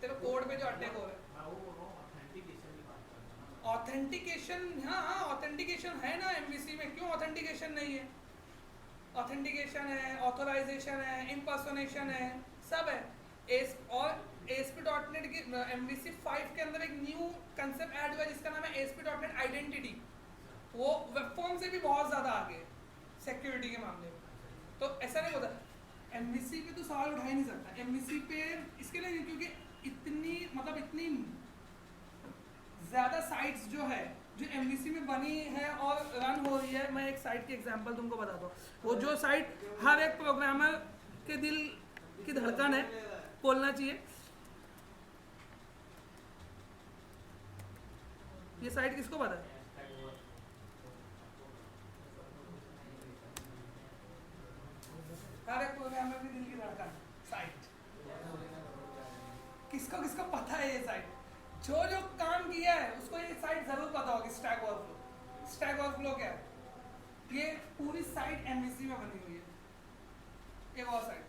तेरे कोड पे जो अटैक हो रहा है। मैं वो बोल रहा हूँ ऑथेंटिकेशन की बात कर रहा हूँ। ऑथेंटिकेशन, हाँ ऑथेंटिकेशन है ना MVC में, क्यों ऑथेंटिकेशन नहीं है? ऑथेंटिकेशन है, ऑथोराइजेशन है, इम्पर्सोनेशन है, सब है। और ASP.NET की MVC 5 के अंदर एक न्यू कंसेप्ट ऐड हुआ है जिसका नाम है ASP.NET आइडेंटिटी। वो वेब फॉर्म से भी बहुत ज़्यादा आगे है सिक्योरिटी के मामले में। तो ऐसा नहीं होता, MVC पे तो सवाल उठा ही नहीं सकता। MVC पे इसके लिए नहीं, क्योंकि इतनी ज़्यादा साइट्स जो है जो MVC में बनी है और रन हो रही है। मैं एक साइट की एग्जांपल तुमको बताता हूँ। वो जो साइट हर एक प्रोग्रामर के दिल की धड़कन है, बोलना चाहिए। ये साइट किसको पता है? हर एक प्रोग्रामर के दिल की धड़कन साइट। किसको किसको पता है ये साइट? जो जो काम किया है उसको ये साइट जरूर पता होगी। स्टैक ओवरफ्लो, स्टैक ओवरफ्लो क्या है? ये पूरी साइट MVC में बनी हुई है। एक और साइट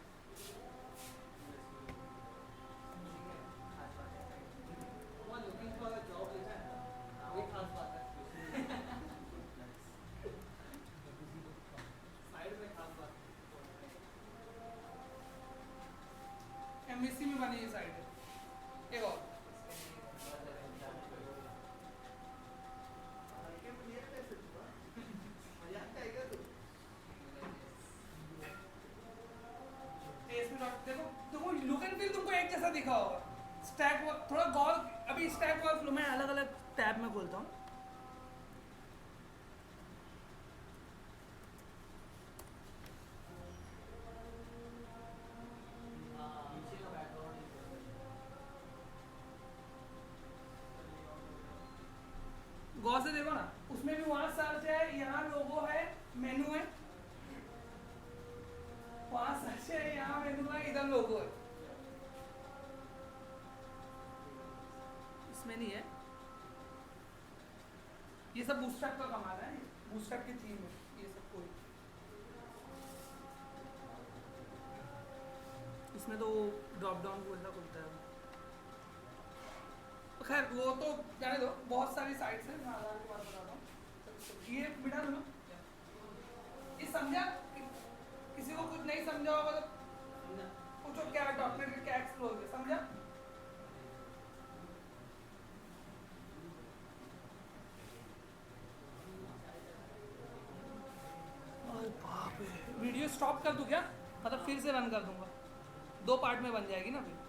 MVC में बनी ये साइट है। एक और देखो लुक एंड फील तुमको एक जैसा दिखा होगा। स्टैक थोड़ा गौर, अभी स्टैक ओवरफ्लो मैं अलग अलग टैब में खोलता हूँ। नीचे का बैकग्राउंड गौर से देखो ना, उसमें भी वहां सर्च है, यहाँ लोगो है, मेनू है, वहां सर्च है, यहाँ मेनू है, इधर लोगो है। इसमें नहीं है। ये सब बूटस्ट्रैप का कमाल है, बूटस्ट्रैप की थीम है ये सब। कोई इसमें तो ड्रॉप डाउन को ऐसा खुलता है। खैर वो तो जाने दो, बहुत सारी साइट्स हैं। मैं आधार की बात बताता हूँ। ये बिठा दो ना, ये समझा? किसी को कुछ नहीं समझा होगा तो पूछो क्या .NET का क्या एक्सप्लोर है, समझा? वीडियो स्टॉप कर दूं क्या? मतलब फिर से रन कर दूंगा, 2 पार्ट में बन जाएगी ना फिर।